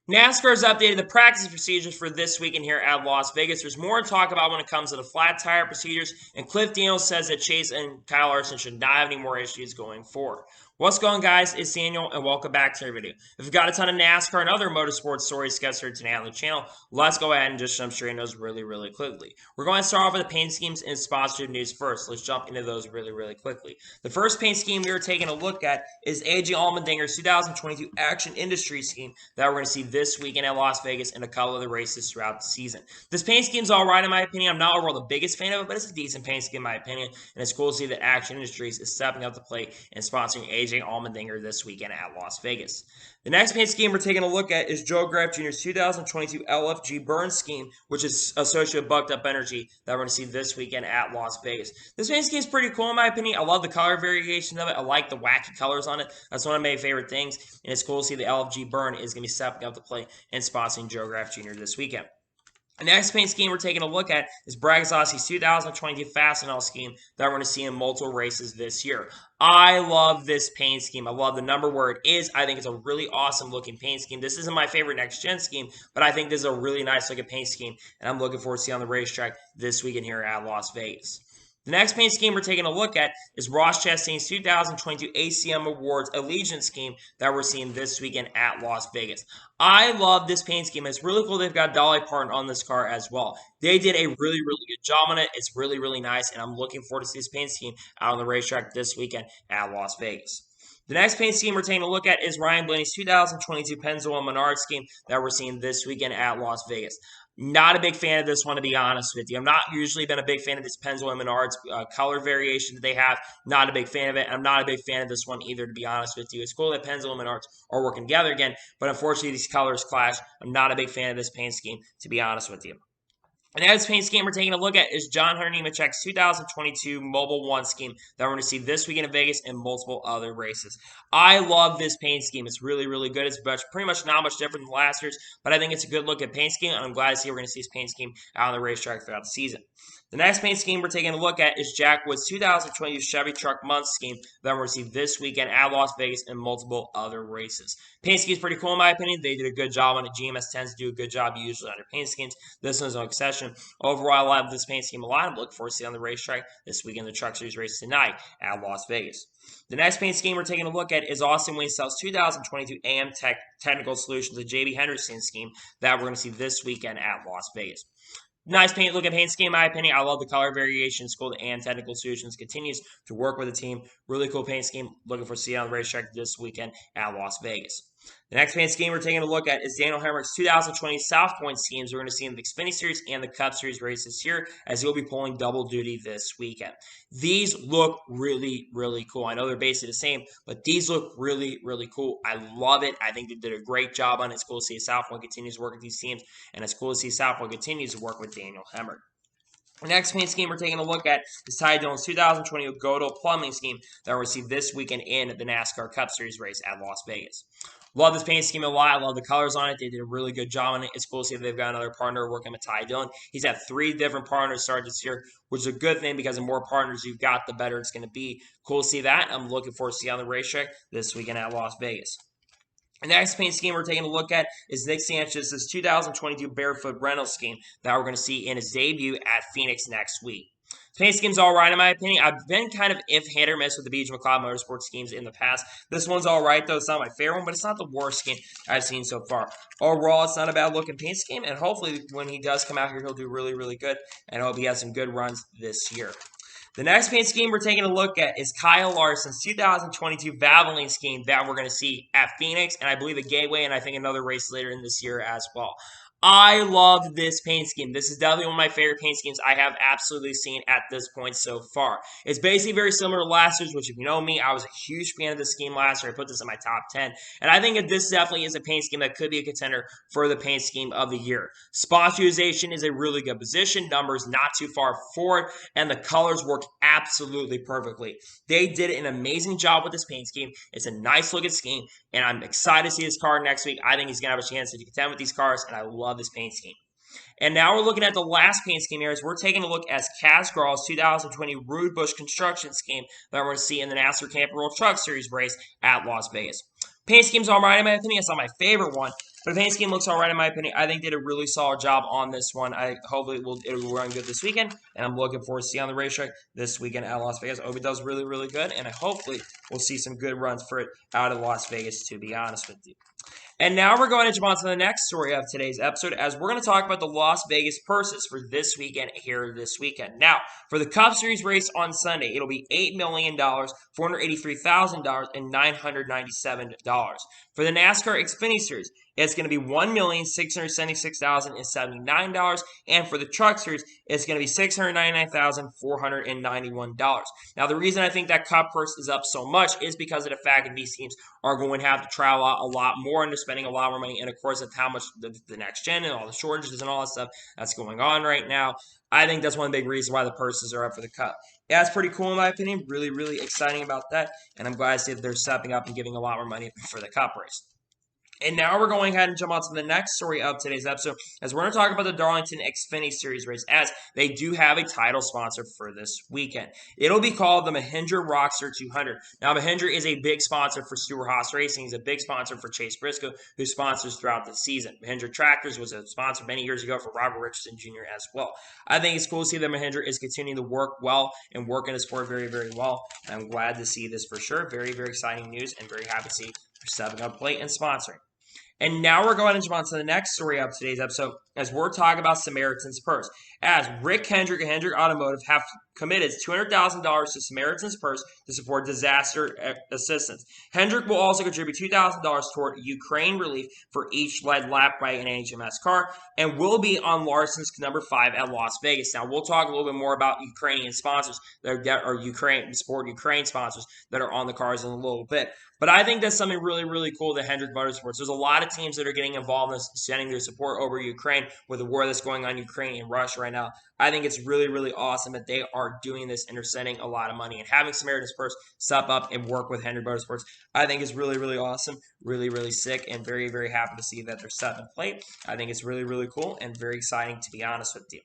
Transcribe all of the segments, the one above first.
NASCAR has updated the practice procedures for this weekend here at Las Vegas. There's more to talk about when it comes to the flat tire procedures, and Cliff Daniels says that Chase and Kyle Larson should not have any more issues going forward. What's going on, guys? It's Daniel, and welcome back to our video. If you've got a ton of NASCAR and other motorsports stories discussed here today on the channel, let's go ahead and just jump straight into those really quickly. We're going to start off with the paint schemes and sponsorship news first. Let's jump into those really quickly. The first paint scheme we are taking a look at is AJ Allmendinger's 2022 Action Industry scheme that we're going to see this weekend at Las Vegas and a couple of the races throughout the season. This paint scheme's all right in my opinion. I'm not overall the biggest fan of it, but it's a decent paint scheme in my opinion, and it's cool to see that Action Industries is stepping up to plate and sponsoring AJ Allmendinger this weekend at Las Vegas. The next paint scheme we're taking a look at is Joe Greff Jr.'s 2022 LFG Burn scheme, which is associated with Bucked Up Energy that we're going to see this weekend at Las Vegas. This paint scheme is pretty cool in my opinion. I love the color variation of it. I like the wacky colors on it. That's one of my favorite things, and it's cool to see the LFG Burn is going to be stepping up to play and sponsoring Joe Greff Jr. this weekend. The next paint scheme we're taking a look at is Brad Keselowski's 2022 Fastenal scheme that we're going to see in multiple races this year. I love this paint scheme. I love the number where it is. I think it's a really awesome looking paint scheme. This isn't my favorite next-gen scheme, but I think this is a really nice looking paint scheme, and I'm looking forward to seeing on the racetrack this weekend here at Las Vegas. The next paint scheme we're taking a look at is Ross Chastain's 2022 ACM Awards Allegiance scheme that we're seeing this weekend at Las Vegas. I love this paint scheme. It's really cool they've got Daly Parton on this car as well. They did a really good job on it. It's really nice, and I'm looking forward to see this paint scheme out on the racetrack this weekend at Las Vegas. The next paint scheme we're taking a look at is Ryan Blaney's 2022 Pennzoil Menard scheme that we're seeing this weekend at Las Vegas. Not a big fan of this one, to be honest with you. I'm not usually been a big fan of this Pennzoil Menards color variation that they have. Not a big fan of it. I'm not a big fan of this one either, to be honest with you. It's cool that Pennzoil Menards are working together again, but unfortunately these colors clash. I'm not a big fan of this paint scheme, to be honest with you. And the next paint scheme we're taking a look at is John Hunter Nemechek's 2022 Mobile 1 scheme that we're going to see this weekend in Vegas and multiple other races. I love this paint scheme. It's really good. It's pretty much not much different than last year's, but I think it's a good look at paint scheme, and I'm glad to see we're going to see this paint scheme out on the racetrack throughout the season. The next paint scheme we're taking a look at is Jack Wood's 2022 Chevy Truck Month scheme that we're going to see this weekend at Las Vegas and multiple other races. Paint scheme is pretty cool in my opinion. They did a good job on it. GMS tends to do a good job usually on their paint schemes. This one's no exception. Overall, I love this paint scheme a lot. I'm looking forward to seeing on the racetrack this weekend, the Truck Series race tonight at Las Vegas. The next paint scheme we're taking a look at is Austin Winsell's 2022 AM Technical Solutions, the JB Henderson scheme that we're going to see this weekend at Las Vegas. Nice paint looking paint scheme, in my opinion. I love the color variations. Cool that AM Technical Solutions continues to work with the team. Really cool paint scheme. Looking for seeing on the racetrack this weekend at Las Vegas. The next paint scheme we're taking a look at is Daniel Hemrick's 2020 South Point schemes. We're going to see in the Xfinity Series and the Cup Series races here, as he'll be pulling double duty this weekend. These look really cool. I know they're basically the same, but these look really cool. I love it. I think they did a great job on it. It's cool to see South Point continues to work with these teams, and it's cool to see South Point continues to work with Daniel Hemrick. The next paint scheme we're taking a look at is Ty Dillon's 2020 Godot Plumbing scheme that we'll see this weekend in the NASCAR Cup Series race at Las Vegas. Love this paint scheme a lot. I love the colors on it. They did a really good job on it. It's cool to see if they've got another partner working with Ty Dillon. He's had 3 different partners start this year, which is a good thing because the more partners you've got, the better it's going to be. Cool to see that. I'm looking forward to see on the racetrack this weekend at Las Vegas. The next paint scheme we're taking a look at is Nick Sanchez's 2022 Barefoot Reynolds scheme that we're going to see in his debut at Phoenix next week. Paint scheme's all right in my opinion. I've been kind of hit or miss with the BJ McLeod Motorsports schemes in the past. This one's all right though. It's not my favorite one, but it's not the worst scheme I've seen so far. Overall, it's not a bad looking paint scheme, and hopefully when he does come out here, he'll do really good, and I hope he has some good runs this year. The next paint scheme we're taking a look at is Kyle Larson's 2022 Valvoline scheme that we're going to see at Phoenix, and I believe at Gateway, and I think another race later in this year as well. I love this paint scheme. This is definitely one of my favorite paint schemes I have absolutely seen at this point so far. It's basically very similar to last year's, which if you know me, I was a huge fan of this scheme last year. I put this in my top 10. And I think that this definitely is a paint scheme that could be a contender for the paint scheme of the year. Spot utilization is a really good position. Numbers not too far forward. And the colors work absolutely perfectly. They did an amazing job with this paint scheme. It's a nice looking scheme. And I'm excited to see this car next week. I think he's going to have a chance to contend with these cars. And I love this paint scheme. And now we're looking at the last paint scheme here. We're taking a look at Kaz Grall's 2020 Rude Bush construction scheme that we're going to see in the NASCAR Camping World Truck Series race at Las Vegas. Paint scheme's all right in my opinion. It's not my favorite one, But the paint scheme looks all right in my opinion. I think they did a really solid job on this one. Hopefully it will run good this weekend, and I'm looking forward to seeing on the racetrack this weekend at Las Vegas. I hope it does really, really good, and hopefully we'll see some good runs for it out of Las Vegas, to be honest with you. And now we're going to jump on to the next story of today's episode, as we're going to talk about the Las Vegas purses for this weekend here this weekend. Now, for the Cup Series race on Sunday, it'll be $8 million, $483,000, and $997. For the NASCAR Xfinity Series, it's going to be $1,676,079, and for the Truck Series, it's going to be $699,491. Now, the reason I think that Cup purse is up so much is because of the fact that these teams are going to have to travel out a lot more and they're spending a lot more money, and of course, that's how much the next gen and all the shortages and all that stuff that's going on right now. I think that's one big reason why the purses are up for the Cup. Yeah, it's pretty cool in my opinion. Really, really exciting about that, and I'm glad to see that they're stepping up and giving a lot more money for the Cup race. And now we're going ahead and jump on to the next story of today's episode, as we're going to talk about the Darlington Xfinity Series race, as they do have a title sponsor for this weekend. It'll be called the Mahindra Rockstar 200. Now, Mahindra is a big sponsor for Stewart Racing. He's a big sponsor for Chase Briscoe, who sponsors throughout the season. Mahindra Tractors was a sponsor many years ago for Robert Richardson Jr. as well. I think it's cool to see that Mahindra is continuing to work well and work in the sport very, very well. I'm glad to see this for sure. Very, very exciting news, and very happy to see they're stepping up plate and sponsoring. And now we're going to jump on to the next story of today's episode, as we're talking about Samaritan's Purse. As Rick Hendrick and Hendrick Automotive have committed $200,000 to Samaritan's Purse to support disaster assistance. Hendrick will also contribute $2,000 toward Ukraine relief for each lead lap by an HMS car, and will be on Larson's number 5 at Las Vegas. Now, we'll talk a little bit more about Ukrainian sponsors that are Ukraine sponsors that are on the cars in a little bit. But I think that's something really, really cool that Hendrick Motorsports. There's a lot of teams that are getting involved in sending their support over Ukraine with the war that's going on in Ukraine and Russia right now. I think it's really, really awesome that they are doing this and they're sending a lot of money. And having Samaritan's Purse step up and work with Hendrick Motorsports, I think is really, really awesome, really, really sick, and very, very happy to see that they're stepping plate. I think it's really, really cool and very exciting, to be honest with you.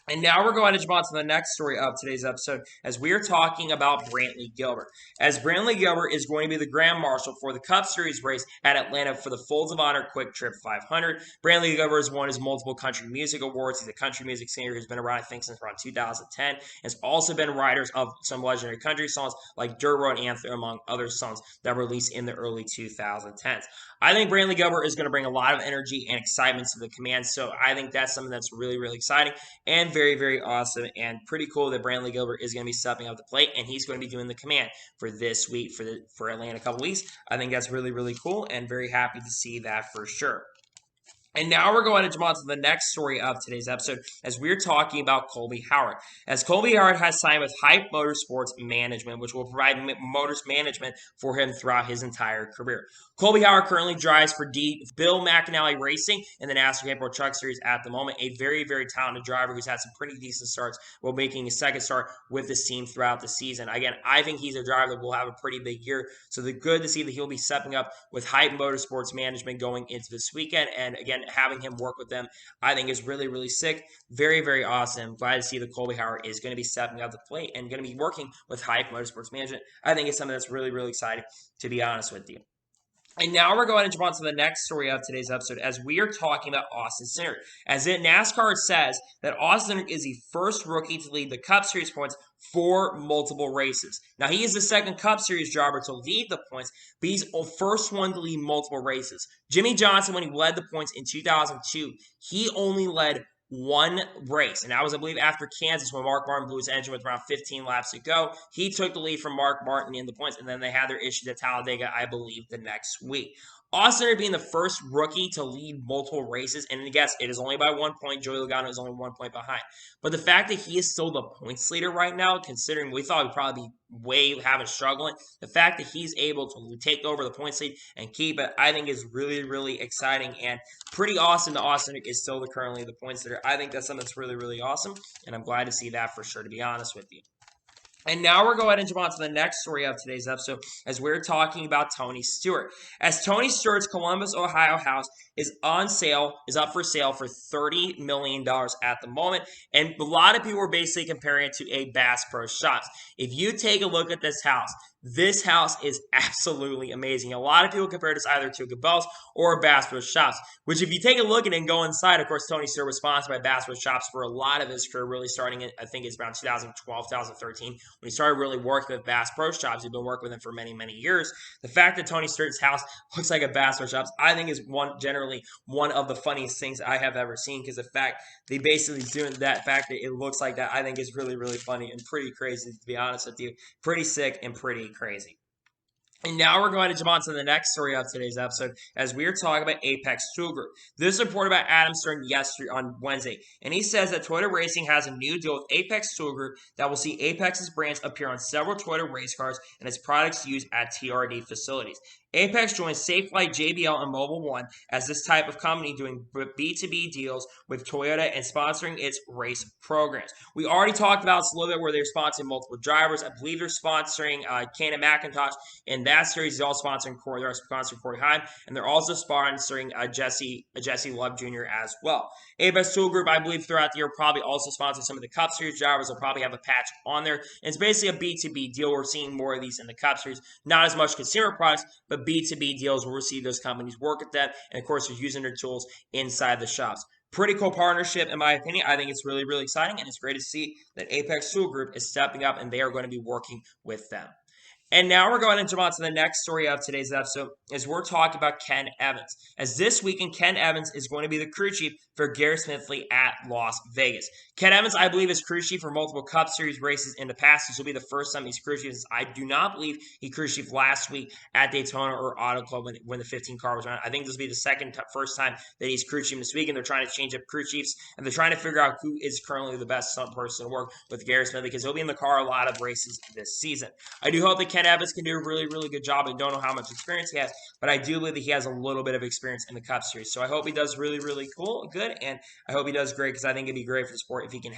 And now we're going to jump on to the next story of today's episode, as we are talking about Brantley Gilbert. As Brantley Gilbert is going to be the Grand Marshal for the Cup Series race at Atlanta for the Folds of Honor Quick Trip 500. Brantley Gilbert has won his multiple country music awards. He's a country music singer who's been around, I think, since around 2010. Has also been writers of some legendary country songs like Dirt Road Anthem, among other songs that were released in the early 2010s. I think Brantley Gilbert is going to bring a lot of energy and excitement to the command, so I think that's something that's really, really exciting and very, very awesome, and pretty cool that Brantley Gilbert is going to be stepping up the plate, and he's going to be doing the command for this week for Atlanta a couple weeks. I think that's really, really cool, and very happy to see that for sure. And now we're going to jump on to the next story of today's episode, as we're talking about Colby Howard. As Colby Howard has signed with Hype Motorsports Management, which will provide motors management for him throughout his entire career. Colby Howard currently drives for Bill McAnally Racing in the NASCAR Pro Truck Series at the moment. A very, very talented driver who's had some pretty decent starts while making his second start with this team throughout the season. Again, I think he's a driver that will have a pretty big year. So they're good to see that he'll be stepping up with Hype Motorsports Management going into this weekend. And again, having him work with them, I think is really, really sick. Very, very awesome. Glad to see that Colby Howard is going to be stepping up the plate and going to be working with Hype Motorsports Management. I think it's something that's really, really exciting, to be honest with you. And now we're going to jump on to the next story of today's episode, as we are talking about Austin Cindric. As in NASCAR says that Austin Cindric is the first rookie to lead the Cup Series points for multiple races. Now, he is the second Cup Series driver to lead the points, but he's the first one to lead multiple races. Jimmy Johnson, when he led the points in 2002, he only led one race, and that was, I believe, after Kansas, when Mark Martin blew his engine with around 15 laps to go. He took the lead from Mark Martin in the points, and then they had their issues at Talladega, I believe, the next week. Austin being the first rookie to lead multiple races, and I guess it is only by 1 point. Joey Logano is only 1 point behind. But the fact that he is still the points leader right now, considering we thought he'd probably be way struggling, the fact that he's able to take over the points lead and keep it, I think is really, really exciting and pretty awesome that Austin is still currently the points leader. I think that's something that's really, really awesome, and I'm glad to see that for sure, to be honest with you. And now we're going to jump on to the next story of today's episode, as we're talking about Tony Stewart. As Tony Stewart's Columbus, Ohio house is up for sale for $30 million at the moment. And a lot of people are basically comparing it to a Bass Pro Shops. If you take a look at this house, This house is absolutely amazing. A lot of people compare this either to Gabelle's or Bass Pro Shops, which if you take a look at it and go inside, of course, Tony Stewart was sponsored by Bass Pro Shops for a lot of his career, really starting in, I think it's around 2012, 2013, when he started really working with Bass Pro Shops. He'd been working with them for many, many years. The fact that Tony Stewart's house looks like a Bass Pro Shops, I think is generally one of the funniest things I have ever seen, because the fact they basically doing that fact that it looks like that, I think is really, really funny and pretty crazy, to be honest with you. Pretty sick and pretty crazy. And now we're going to jump on to the next story of today's episode as we are talking about Apex Tool Group. This is reported by Adam Stern yesterday on Wednesday, and he says that Toyota Racing has a new deal with Apex Tool Group that will see Apex's brands appear on several Toyota race cars and its products used at TRD facilities. Apex joins Safelight, JBL, and Mobile One as this type of company doing B2B deals with Toyota and sponsoring its race programs. We already talked about this a little bit where they're sponsoring multiple drivers. I believe they're sponsoring Cannon McIntosh in that series. They're also sponsoring Corey Heim, and they're also sponsoring Jesse Love Jr. as well. Apex Tool Group, I believe, throughout the year probably also sponsor some of the Cup Series drivers. They'll probably have a patch on there. And it's basically a B2B deal. We're seeing more of these in the Cup Series. Not as much consumer products, but B2B deals where we'll see those companies work at that. And, of course, they're using their tools inside the shops. Pretty cool partnership, in my opinion. I think it's really, really exciting, and it's great to see that Apex Tool Group is stepping up, and they are going to be working with them. And now we're going to jump on to the next story of today's episode, as we're talking about Ken Evans. As this weekend, Ken Evans is going to be the crew chief for Gary Smithley at Las Vegas. Ken Evans, I believe, is crew chief for multiple Cup Series races in the past. This will be the first time he's crew chief. I do not believe he crew chief last week at Daytona or Auto Club when the 15 car was around. I think this will be the first time that he's crew chief this week, and they're trying to change up crew chiefs, and they're trying to figure out who is currently the best person to work with Gary Smithley, because he'll be in the car a lot of races this season. I do hope that Ken Evans can do a really, really good job. I don't know how much experience he has, but I do believe that he has a little bit of experience in the Cup Series. So I hope he does really, really good, and I hope he does great, because I think it'd be great for the sport if he can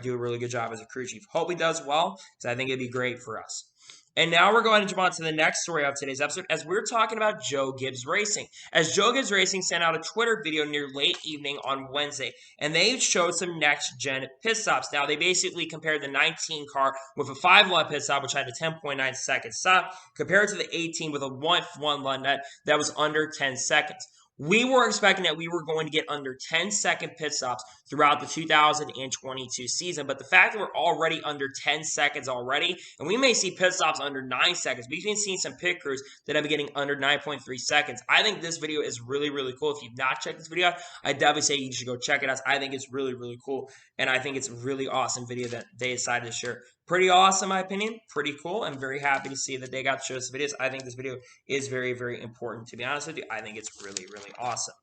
do a really good job as a crew chief. Hope he does well, because I think it'd be great for us. And now we're going to jump on to the next story of today's episode, as we're talking about Joe Gibbs Racing. As Joe Gibbs Racing sent out a Twitter video near late evening on Wednesday, and they showed some next-gen pit stops. Now, they basically compared the 19 car with a 5-lap pit stop, which had a 10.9 second stop, compared to the 18 with a 1 net that was under 10 seconds. We were expecting that we were going to get under 10-second pit stops throughout the 2022 season, but the fact that we're already under 10 seconds already, and we may see pit stops under 9 seconds, we've been seeing some pit crews that have been getting under 9.3 seconds. I think this video is really, really cool. If you've not checked this video out, I definitely say you should go check it out. I think it's really, really cool, and I think it's a really awesome video that they decided to share. Pretty awesome, in my opinion. Pretty cool. I'm very happy to see that they got to show us videos. I think this video is very, very important, to be honest with you. I think it's really, really awesome.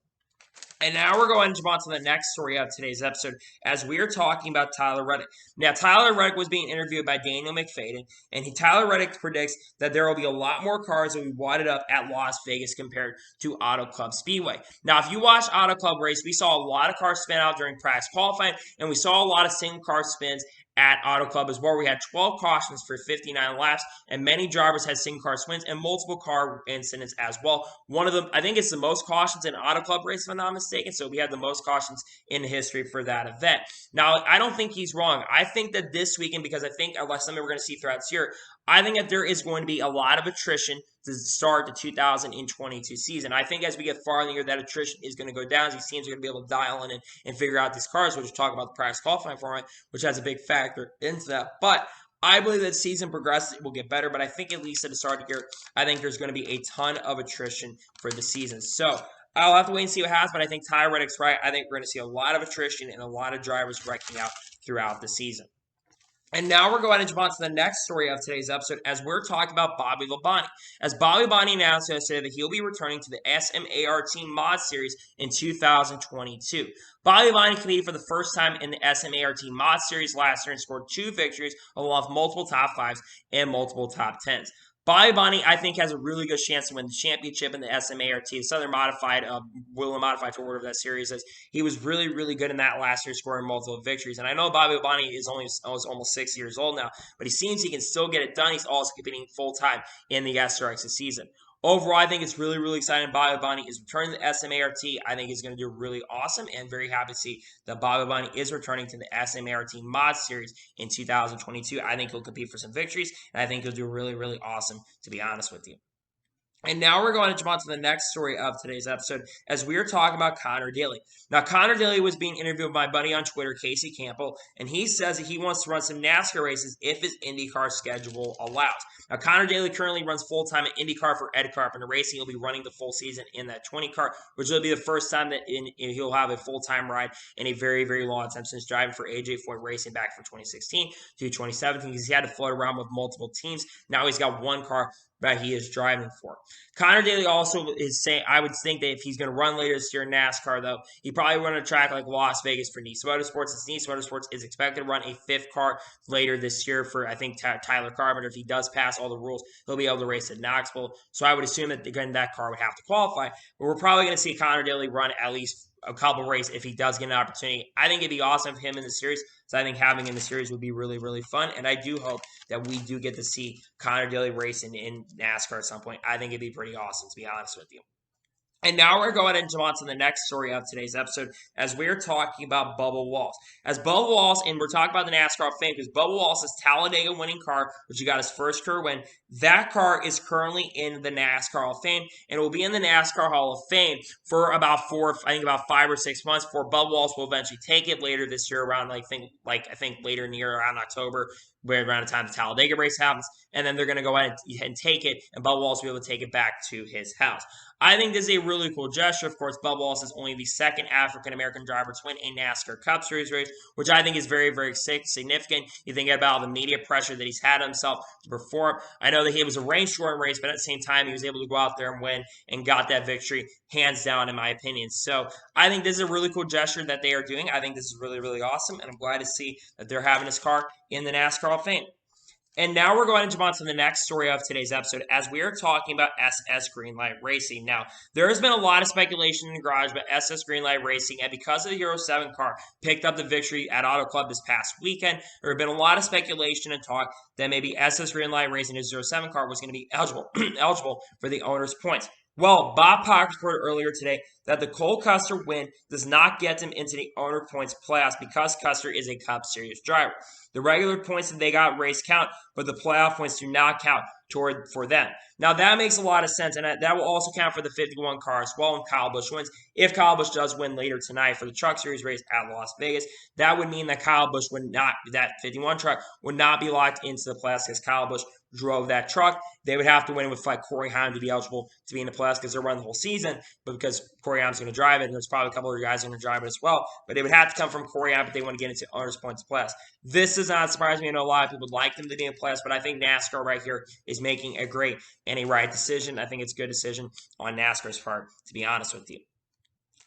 And now we're going to jump on to the next story of today's episode, as we are talking about Tyler Reddick. Now, Tyler Reddick was being interviewed by Daniel McFadden, and Tyler Reddick predicts that there will be a lot more cars that will be wadded up at Las Vegas compared to Auto Club Speedway. Now, if you watch Auto Club race, we saw a lot of cars spin out during practice qualifying, and we saw a lot of single car spins at Auto Club as well. We had 12 cautions for 59 laps, and many drivers had single car swings and multiple car incidents as well. One of them, I think it's the most cautions in Auto Club race, if I'm not mistaken, so we had the most cautions in history for that event. Now, I don't think he's wrong. I think that this weekend, because I think unless something we're going to see throughout this year, I think that there is going to be a lot of attrition to start the 2022 season. I think as we get far in the year, that attrition is going to go down, as these teams are going to be able to dial in and figure out these cars, which we'll talk about the practice qualifying format, which has a big factor into that. But I believe that season progresses, it will get better, but I think at least at the start of the year, I think there's going to be a ton of attrition for the season. So I'll have to wait and see what happens, but I think Tyler Reddick's right. I think we're going to see a lot of attrition and a lot of drivers wrecking out throughout the season. And now we're going to jump on to the next story of today's episode, as we're talking about Bobby Labonte. As Bobby Labonte announced yesterday that he'll be returning to the SMART Mod Series in 2022. Bobby Labonte competed for the first time in the SMART Mod Series last year and scored 2 victories, along with multiple top 5s and multiple top 10s. Bobby Labonte, I think, has a really good chance to win the championship in the SMART, the Southern Modified, Will and Modified for whatever that series is. He was really, really good in that last year, scoring multiple victories. And I know Bobby Labonte is almost 6 years old now, but he seems he can still get it done. He's also competing full-time in the SRX this season. Overall, I think it's really, really exciting. Bobby Bonnie is returning to the SMART. I think he's going to do really awesome, and very happy to see that Bobby Bonnie is returning to the SMART Mod Series in 2022. I think he'll compete for some victories, and I think he'll do really, really awesome, to be honest with you. And now we're going to jump on to the next story of today's episode as we are talking about Connor Daly. Now, Connor Daly was being interviewed by my buddy on Twitter, Casey Campbell, and he says that he wants to run some NASCAR races if his IndyCar schedule allows. Now, Connor Daly currently runs full-time at IndyCar for Ed Carpenter Racing. He'll be running the full season in that 20 car, which will be the first time that he'll have a full-time ride in a very, very long time since driving for AJ Foyt Racing back from 2016 to 2017. He's had to float around with multiple teams. Now he's got one car that he is driving for. Connor Daly also is saying, I would think that if he's going to run later this year in NASCAR, though, he probably run a track like Las Vegas for Nice Motorsports. Since Nice Motorsports is expected to run a fifth car later this year for, I think, Tyler Carpenter. If he does pass all the rules, he'll be able to race at Knoxville. So I would assume that, again, that car would have to qualify. But we're probably going to see Connor Daly run at least a couple races if he does get an opportunity. I think it'd be awesome for him in the series. So I think having him in the series would be really, really fun. And I do hope that we do get to see Connor Daly racing in NASCAR at some point. I think it'd be pretty awesome, to be honest with you. And now we're going to jump on to the next story of today's episode as we're talking about Bubba Wallace. As Bubba Wallace, and we're talking about the NASCAR Hall of Fame because Bubba Wallace's Talladega winning car, which he got his first career win, that car is currently in the NASCAR Hall of Fame, and it will be in the NASCAR Hall of Fame for about 5 or 6 months before Bubba Wallace will eventually take it later this year around, I think later in the year around October, where around the time the Talladega race happens, and then they're going to go ahead and take it, and Bubba Wallace will be able to take it back to his house. I think this is a really cool gesture. Of course, Bubba Wallace is only the second African-American driver to win a NASCAR Cup Series race, which I think is very, very significant. You think about the media pressure that he's had on himself to perform. I know that he was a rain-shortened race, but at the same time, he was able to go out there and win and got that victory, hands down, in my opinion. So I think this is a really cool gesture that they are doing. I think this is really, really awesome, and I'm glad to see that they're having this car in the NASCAR Hall of Fame. And now we're going to jump on to the next story of today's episode as we are talking about SS Greenlight Racing. Now, there has been a lot of speculation in the garage about SS Greenlight Racing, and because of the Euro 7 car picked up the victory at Auto Club this past weekend, there have been a lot of speculation and talk that maybe SS Greenlight Racing, his 07 car, was going to be eligible for the owner's points. Well, Bob Pock reported earlier today that the Cole Custer win does not get him into the owner points playoffs because Custer is a Cup Series driver. The regular points that they got race count, but the playoff points do not count for them. Now, that makes a lot of sense, and that will also count for the 51 car as well when Kyle Busch wins. If Kyle Busch does win later tonight for the Truck Series race at Las Vegas, that would mean that Kyle Busch that 51 truck would not be locked into the playoffs because Kyle Busch drove that truck. They would have to win with Corey Heim to be eligible to be in the playoffs because they're running the whole season, but because Corey Heim's going to drive it, and there's probably a couple other guys going to drive it as well, but it would have to come from Corey Heim if they want to get into owner's points playoffs. This does not surprise me. I know a lot of people would like them to be in playoffs, but I think NASCAR right here is making a great and a right decision. I think it's a good decision on NASCAR's part, to be honest with you.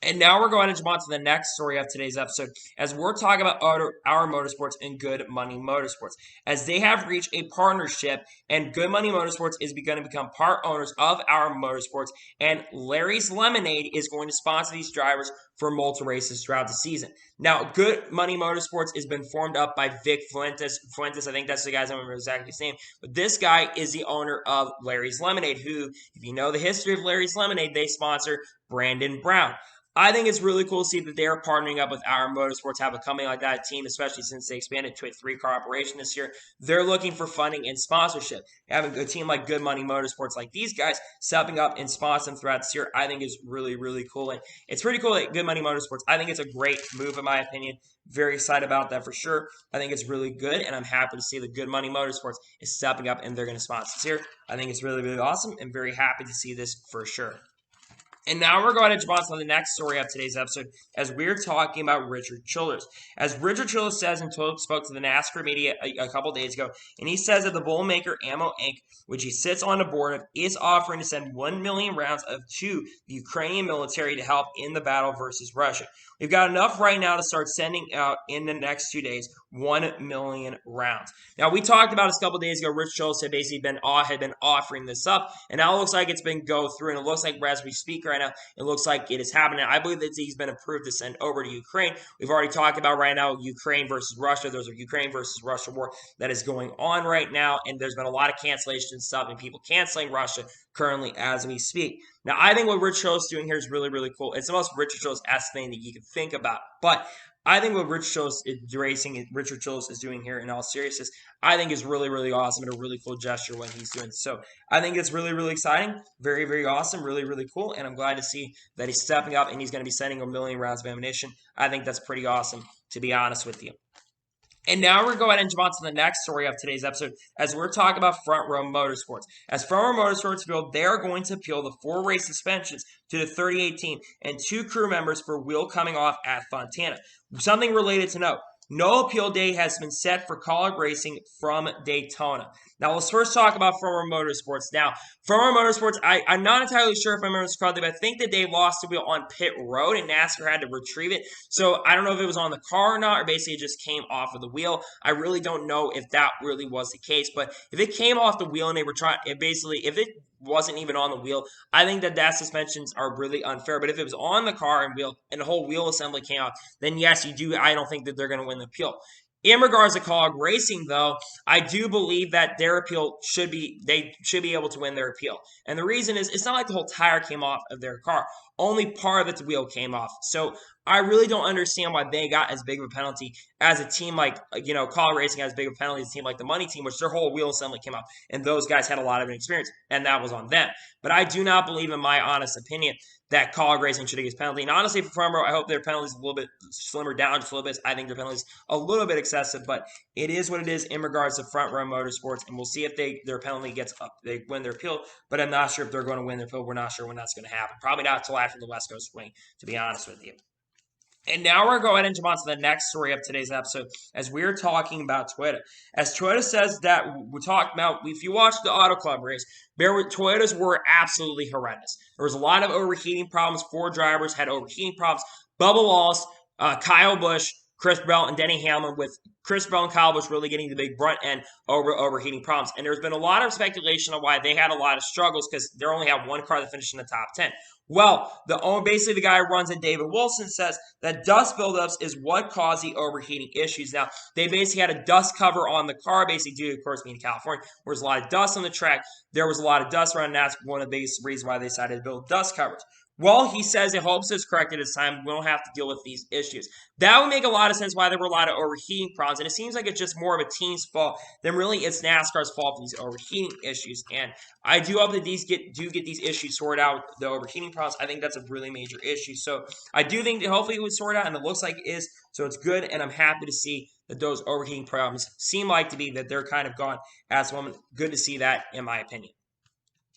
And now we're going to jump on to the next story of today's episode as we're talking about our Motorsports and Good Money Motorsports. As they have reached a partnership and Good Money Motorsports is going to become part owners of our Motorsports, and Larry's Lemonade is going to sponsor these drivers for multiple races throughout the season. Now, Good Money Motorsports has been formed up by Vic Fuentes. I think that's the guy's name. I don't remember exactly his name. But this guy is the owner of Larry's Lemonade, who, if you know the history of Larry's Lemonade, they sponsor Brandon Brown. I think it's really cool to see that they're partnering up with our Motorsports, have a company like that team, especially since they expanded to a 3-car operation this year. They're looking for funding and sponsorship. Having a team like Good Money Motorsports, like these guys, stepping up and sponsoring them throughout this year, I think is really, really cool. And it's pretty cool that Good Money Motorsports, I think it's a great move in my opinion. Very excited about that for sure. I think it's really good, and I'm happy to see that Good Money Motorsports is stepping up and they're going to sponsor us here. I think it's really, really awesome and very happy to see this for sure. And now we're going to jump on to the next story of today's episode as we're talking about Richard Childress. As Richard Childress says and spoke to the NASCAR media a couple days ago, and he says that the Bullmaker Ammo Inc., which he sits on the board of, is offering to send 1 million rounds to the Ukrainian military to help in the battle versus Russia. We've got enough right now to start sending out in the next 2 days. 1 million rounds. Now, we talked about this a couple days ago. Rich Schultz had basically been offering this up, and now it looks like it's been go through, and it looks like as we speak right now, it looks like it is happening. I believe that he's been approved to send over to Ukraine. We've already talked about right now Ukraine versus Russia. There's a Ukraine versus Russia war that is going on right now, and there's been a lot of cancellation stuff and people canceling Russia currently as we speak. Now, I think what Rich Schultz is doing here is really, really cool. It's the most Richard Schultz-esque thing that you can think about, but I think what Richard Schultz is doing here in all seriousness, I think is really, really awesome and a really cool gesture what he's doing. So I think it's really, really exciting. Very, very awesome. Really, really cool. And I'm glad to see that he's stepping up and he's going to be sending 1 million rounds of ammunition. I think that's pretty awesome, to be honest with you. And now we're going to jump on to the next story of today's episode as we're talking about Front Row Motorsports. As Front Row Motorsports feel they are going to appeal the 4 race suspensions to the 38 and 2 crew members for wheel coming off at Fontana. Something related to note. No appeal date has been set for Colleague Racing from Daytona. Now, let's first talk about Front Row Motorsports. Now, Front Row Motorsports, I'm not entirely sure if I remember this correctly, but I think that they lost the wheel on pit road and NASCAR had to retrieve it. So I don't know if it was on the car or not, or basically it just came off of the wheel. I really don't know if that really was the case, but if it came off the wheel and they were trying, if it wasn't even on the wheel, I think that suspensions are really unfair. But if it was on the car and wheel and the whole wheel assembly came off, then yes, you do. I don't think that they're going to win the appeal. In regards to Colleague Racing, though, I do believe that their appeal they should be able to win their appeal. And the reason is, it's not like the whole tire came off of their car. Only part of the wheel came off. So I really don't understand why they got as big of a penalty as a team like, Colleague Racing has as big of a penalty as a team like the Money Team, which their whole wheel assembly came off. And those guys had a lot of experience, and that was on them. But I do not believe, in my honest opinion, that Colleague Racing should get a penalty. And honestly, for Front Row, I hope their penalty is a little bit slimmer down, just a little bit. I think their penalty is a little bit excessive, but it is what it is in regards to Front Row Motorsports. And we'll see if their penalty gets up. They win their appeal, but I'm not sure if they're going to win their appeal. We're not sure when that's going to happen. Probably not until after the West Coast swing, to be honest with you. And now we're going to jump on to the next story of today's episode as we're talking about Toyota. As Toyota says that we're talking about, if you watch the Auto Club race, Toyotas were absolutely horrendous. There was a lot of overheating problems. 4 drivers had overheating problems. Bubba Wallace, Kyle Busch, Chris Bell, and Denny Hamlin, with Chris Bell and Kyle Busch really getting the big brunt end over overheating problems. And there's been a lot of speculation on why they had a lot of struggles because they only have 1 car that finished in the top 10. Well, basically the guy who runs it, David Wilson, says that dust buildups is what caused the overheating issues. Now, they basically had a dust cover on the car, basically due to, of course, being in California, where there's a lot of dust on the track. There was a lot of dust around, and that's one of the biggest reasons why they decided to build dust covers. Well, he says he hopes it's corrected this time. We don't have to deal with these issues. That would make a lot of sense why there were a lot of overheating problems. And it seems like it's just more of a team's fault than really it's NASCAR's fault for these overheating issues. And I do hope that these get these issues sorted out, the overheating problems. I think that's a really major issue. So I do think that hopefully it would sort out, and it looks like it is. So it's good, and I'm happy to see that those overheating problems seem like to be that they're kind of gone as well. Good to see that, in my opinion.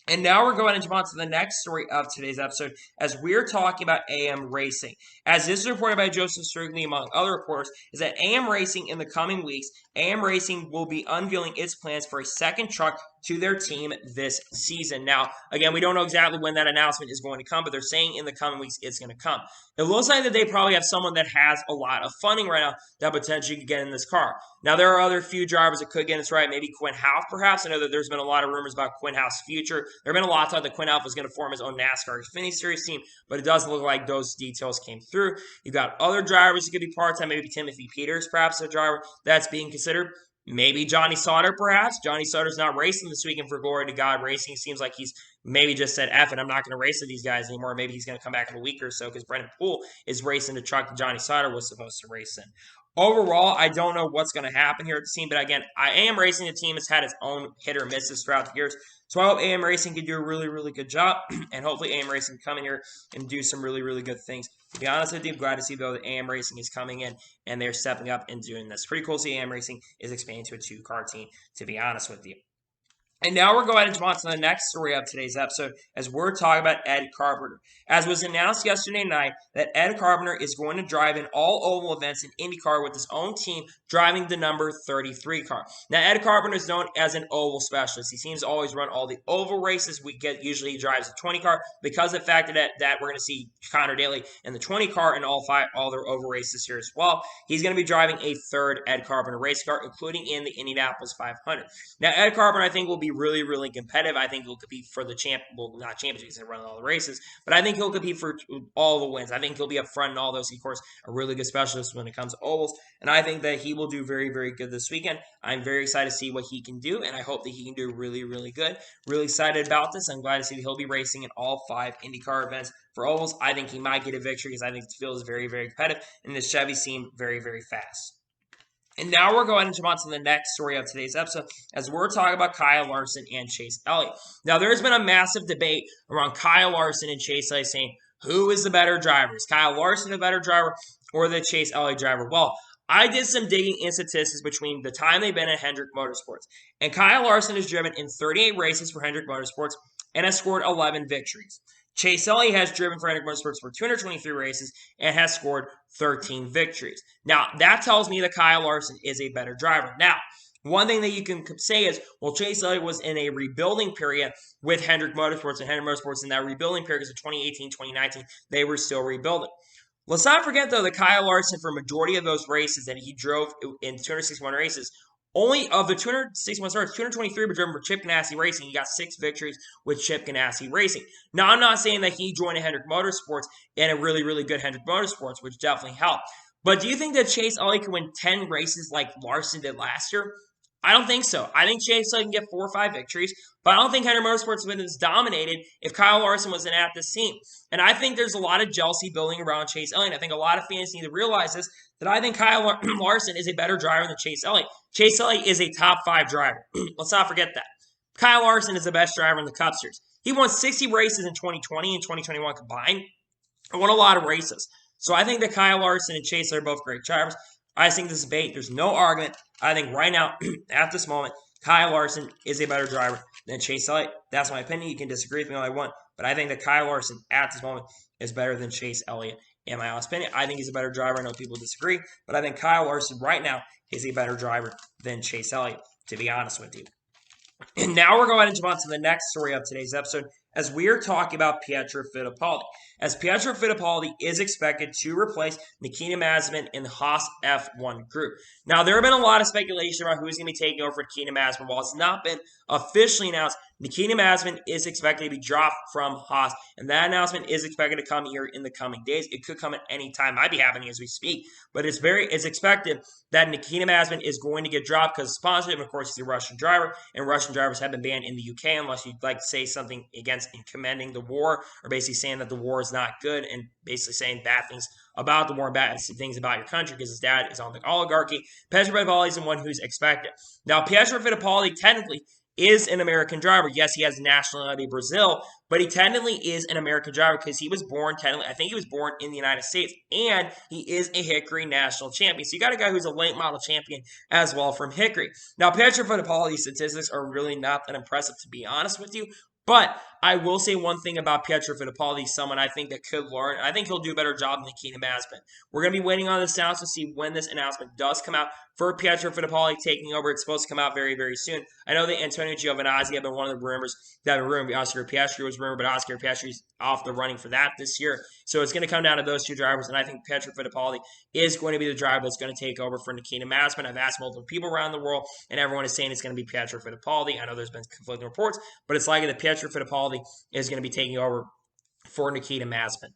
And now we're going to jump on to the next story of today's episode as we're talking about AM Racing. As this is reported by Joseph Strigley, among other reporters, is that AM Racing in the coming weeks, AM Racing will be unveiling its plans for a second truck to their team this season. Now, again, we don't know exactly when that announcement is going to come, but they're saying in the coming weeks it's going to come. It looks like that they probably have someone that has a lot of funding right now that potentially could get in this car. Now, there are other few drivers that could get in this right. Maybe Quinn Houff, perhaps. I know that there's been a lot of rumors about Quinn Houff's future. There have been a lot of talk that Quinn Houff was going to form his own NASCAR Xfinity Series team, but it doesn't look like those details came through. You've got other drivers who could be part-time. Maybe Timothy Peters, perhaps, a driver that's being considered. Maybe Johnny Sauter, perhaps. Johnny Sauter's not racing this weekend for Glory to God Racing. Seems like he's maybe just said, F it, I'm not going to race with these guys anymore. Maybe he's going to come back in a week or so because Brendan Poole is racing the truck that Johnny Sauter was supposed to race in. Overall, I don't know what's going to happen here at the team, but again, AM Racing, the team has had its own hit or misses throughout the years. So I hope AM Racing can do a really, really good job, and hopefully AM Racing can come in here and do some really, really good things. To be honest with you, I'm glad to see, though, that AM Racing is coming in, and they're stepping up and doing this. Pretty cool to see AM Racing is expanding to a 2-car team, to be honest with you. And now we're going to jump on to the next story of today's episode as we're talking about Ed Carpenter. As was announced yesterday night that Ed Carpenter is going to drive in all oval events in IndyCar with his own team driving the number 33 car. Now, Ed Carpenter is known as an oval specialist. He seems to always run all the oval races. Usually he drives a 20 car because of the fact that we're going to see Connor Daly in the 20 car in all their oval races here as well. He's going to be driving a third Ed Carpenter race car, including in the Indianapolis 500. Now, Ed Carpenter, I think, will be really, really competitive. I think he'll compete for the not championship, he's going to run all the races, but I think he'll compete for all the wins. I think he'll be up front in all those. Of course, a really good specialist when it comes to ovals, and I think that he will do very, very good this weekend. I'm very excited to see what he can do, and I hope that he can do really, really good. Really excited about this. I'm glad to see that he'll be racing in all 5 IndyCar events. For ovals, I think he might get a victory because I think the field is very, very competitive, and the Chevy seem very, very fast. And now we're going to jump on to the next story of today's episode as we're talking about Kyle Larson and Chase Elliott. Now, there's been a massive debate around Kyle Larson and Chase Elliott saying, who is the better driver? Is Kyle Larson a better driver or the Chase Elliott driver? Well, I did some digging in statistics between the time they've been at Hendrick Motorsports. And Kyle Larson has driven in 38 races for Hendrick Motorsports and has scored 11 victories. Chase Elliott has driven for Hendrick Motorsports for 223 races and has scored 13 victories. Now, that tells me that Kyle Larson is a better driver. Now, one thing that you can say is, well, Chase Elliott was in a rebuilding period with Hendrick Motorsports, and Hendrick Motorsports in that rebuilding period is 2018, 2019, they were still rebuilding. Let's not forget, though, that Kyle Larson, for a majority of those races that he drove in 261 races, only of the 261 starts, 223 were driven for Chip Ganassi Racing. He got 6 victories with Chip Ganassi Racing. Now, I'm not saying that he joined a Hendrick Motorsports and a really, really good Hendrick Motorsports, which definitely helped. But do you think that Chase Elliott can win 10 races like Larson did last year? I don't think so. I think Chase Elliott can get 4 or 5 victories, but I don't think Hendrick Motorsports would have been as dominated if Kyle Larson wasn't at this team. And I think there's a lot of jealousy building around Chase Elliott. I think a lot of fans need to realize this, that I think Kyle Larson is a better driver than Chase Elliott. Chase Elliott is a top 5 driver. Let's not forget that. Kyle Larson is the best driver in the Cup Series. He won 60 races in 2020 and 2021 combined. He won a lot of races. So I think that Kyle Larson and Chase are both great drivers. I think this debate, there's no argument. I think right now, at this moment, Kyle Larson is a better driver than Chase Elliott. That's my opinion. You can disagree with me all I want, but I think that Kyle Larson at this moment is better than Chase Elliott. In my honest opinion, I think he's a better driver. I know people disagree, but I think Kyle Larson right now is a better driver than Chase Elliott, to be honest with you. And now we're going to jump on to the next story of today's episode as we are talking about Pietro Fittipaldi. As Pietro Fittipaldi is expected to replace Nikita Mazepin in the Haas F1 group. Now, there have been a lot of speculation about who's going to be taking over for Nikita Mazepin. While it's not been officially announced, Nikita Mazepin is expected to be dropped from Haas, and that announcement is expected to come here in the coming days. It could come at any time. Might be happening as we speak, but it's expected that Nikita Mazepin is going to get dropped because of sponsorship. Of course, he's a Russian driver, and Russian drivers have been banned in the UK unless you'd like to say something against and commending the war, or basically saying that the war is not good and basically saying bad things about the war and bad things about your country because his dad is on the oligarchy. Pietro Fittipaldi is the one who's expected. Now, Pietro Fittipaldi technically is an American driver. Yes, he has nationality of Brazil, but he technically is an American driver because he was born, I think he was born in the United States, and he is a Hickory national champion. So you got a guy who's a late model champion as well from Hickory. Now, Pietro Fittipaldi's statistics are really not that impressive, to be honest with you. But I will say one thing about Pietro Fittipaldi, someone I think that could learn. I think he'll do a better job than Nikita Mazepin. We're going to be waiting on this announcement to see when this announcement does come out for Pietro Fittipaldi taking over. It's supposed to come out very, very soon. I know that Antonio Giovinazzi have been one of the rumors that were rumored. Oscar Piastri was rumored, but Oscar Piastri's off the running for that this year. So it's going to come down to those two drivers, and I think Pietro Fittipaldi is going to be the driver that's going to take over for Nikita Mazepin. I've asked multiple people around the world, and everyone is saying it's going to be Pietro Fittipaldi. I know there's been conflicting reports, but it's likely that Pietro Fittipaldi is going to be taking over for Nikita Mazepin.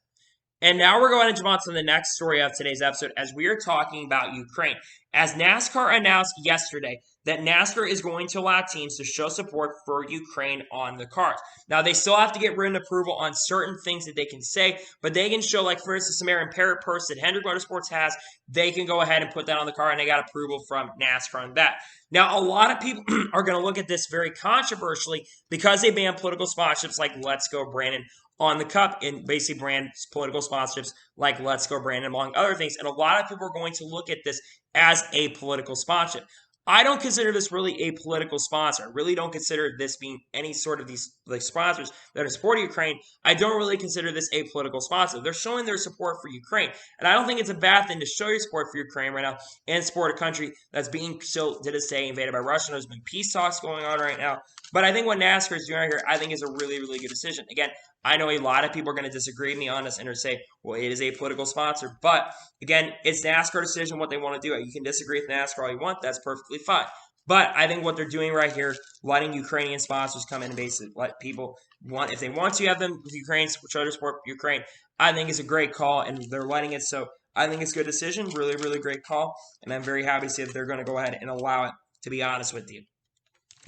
And now we're going to jump on to the next story of today's episode as we are talking about Ukraine. As NASCAR announced yesterday that NASCAR is going to allow teams to show support for Ukraine on the cars. Now, they still have to get written approval on certain things that they can say, but they can show, like, for instance, some Aaron Parrott purse that Hendrick Motorsports has. They can go ahead and put that on the car, and they got approval from NASCAR on that. Now, a lot of people are going to look at this very controversially because they ban political sponsorships like Let's Go Brandon on the cup and basically brand political sponsorships like Let's Go Brandon, among other things. And a lot of people are going to look at this as a political sponsorship. I don't consider this really a political sponsor. I really don't consider this being any sort of these like sponsors that are supporting Ukraine. I don't really consider this a political sponsor. They're showing their support for Ukraine. And I don't think it's a bad thing to show your support for Ukraine right now and support a country that's being still to this day invaded by Russia. There's been peace talks going on right now. But I think what NASCAR is doing right here, I think is a really, really good decision. Again, I know a lot of people are going to disagree with me on this and say, well, it is a political sponsor. But again, it's NASCAR decision what they want to do. You can disagree with NASCAR all you want. That's perfectly fine. But I think what they're doing right here, letting Ukrainian sponsors come in and basically let people want, if they want to have them with Ukraine, try to support Ukraine, I think is a great call, and they're letting it. So I think it's a good decision. Really, really great call. And I'm very happy to see that they're going to go ahead and allow it, to be honest with you.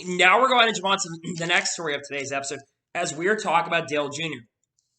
Now we're going to jump on to the next story of today's episode as we're talking about Dale Jr.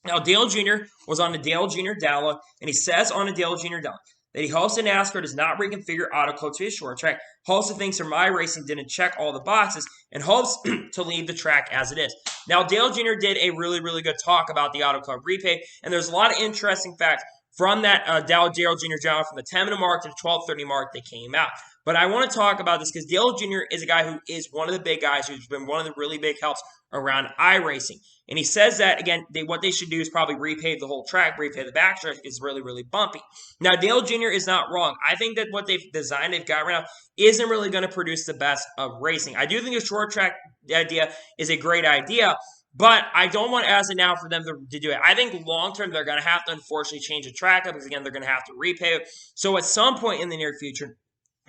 Now, Dale Jr. was on the Dale Jr. Daly, and he says on the Dale Jr. Daly that he hopes that NASCAR does not reconfigure auto club to a short track, hopes that things from My Racing didn't check all the boxes, and hopes to leave the track as it is. Now, Dale Jr. did a really, really good talk about the auto club repay, and there's a lot of interesting facts from that Dale Jr. Daly from the 10-minute mark to the 12:30 mark that came out. But I want to talk about this because Dale Jr. is a guy who is one of the big guys who's been one of the really big helps around iRacing. And he says that, again, what they should do is probably repave the whole track, repave the backstretch is really, really bumpy. Now, Dale Jr. is not wrong. I think that what they've designed, they've got right now, isn't really going to produce the best of racing. I do think a short track idea is a great idea, but I don't want as of now for them to do it. I think long-term they're going to have to unfortunately change the track up because, again, they're going to have to repave it. So at some point in the near future,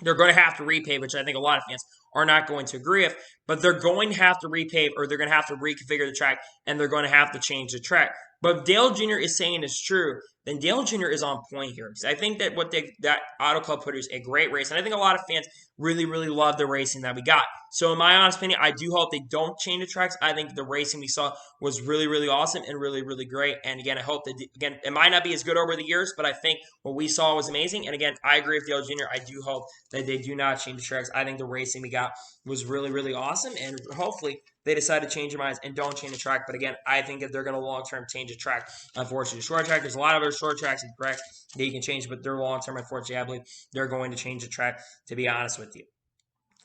they're going to have to repave, which I think a lot of fans are not going to agree with, but they're going to have to repave or they're going to have to reconfigure the track and they're going to have to change the track. But if Dale Jr. is saying is true, then Dale Jr. is on point here. Because I think that that Auto Club produced a great race. And I think a lot of fans really, really love the racing that we got. So in my honest opinion, I do hope they don't change the tracks. I think the racing we saw was really, really awesome and really, really great. And again, I hope that, again, it might not be as good over the years, but I think what we saw was amazing. And again, I agree with Dale Jr. I do hope that they do not change the tracks. I think the racing we got was really, really awesome. And hopefully they decide to change their minds and don't change the track. But again, I think that they're going to long-term change the track. Unfortunately, the short track, there's a lot of other short tracks and tracks that you can change, but they're long-term. Unfortunately, I believe they're going to change the track, to be honest with you.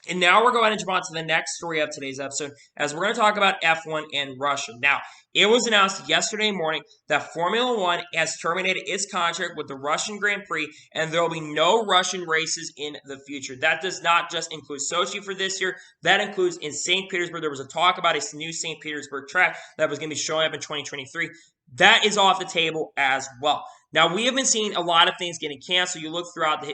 And now we're going to jump on to the next story of today's episode, as we're going to talk about F1 and Russia. Now, it was announced yesterday morning that Formula One has terminated its contract with the Russian Grand Prix, and there will be no Russian races in the future. That does not just include Sochi for this year. That includes in St. Petersburg. There was a talk about a new St. Petersburg track that was going to be showing up in 2023. That is off the table as well. Now, we have been seeing a lot of things getting canceled. You look throughout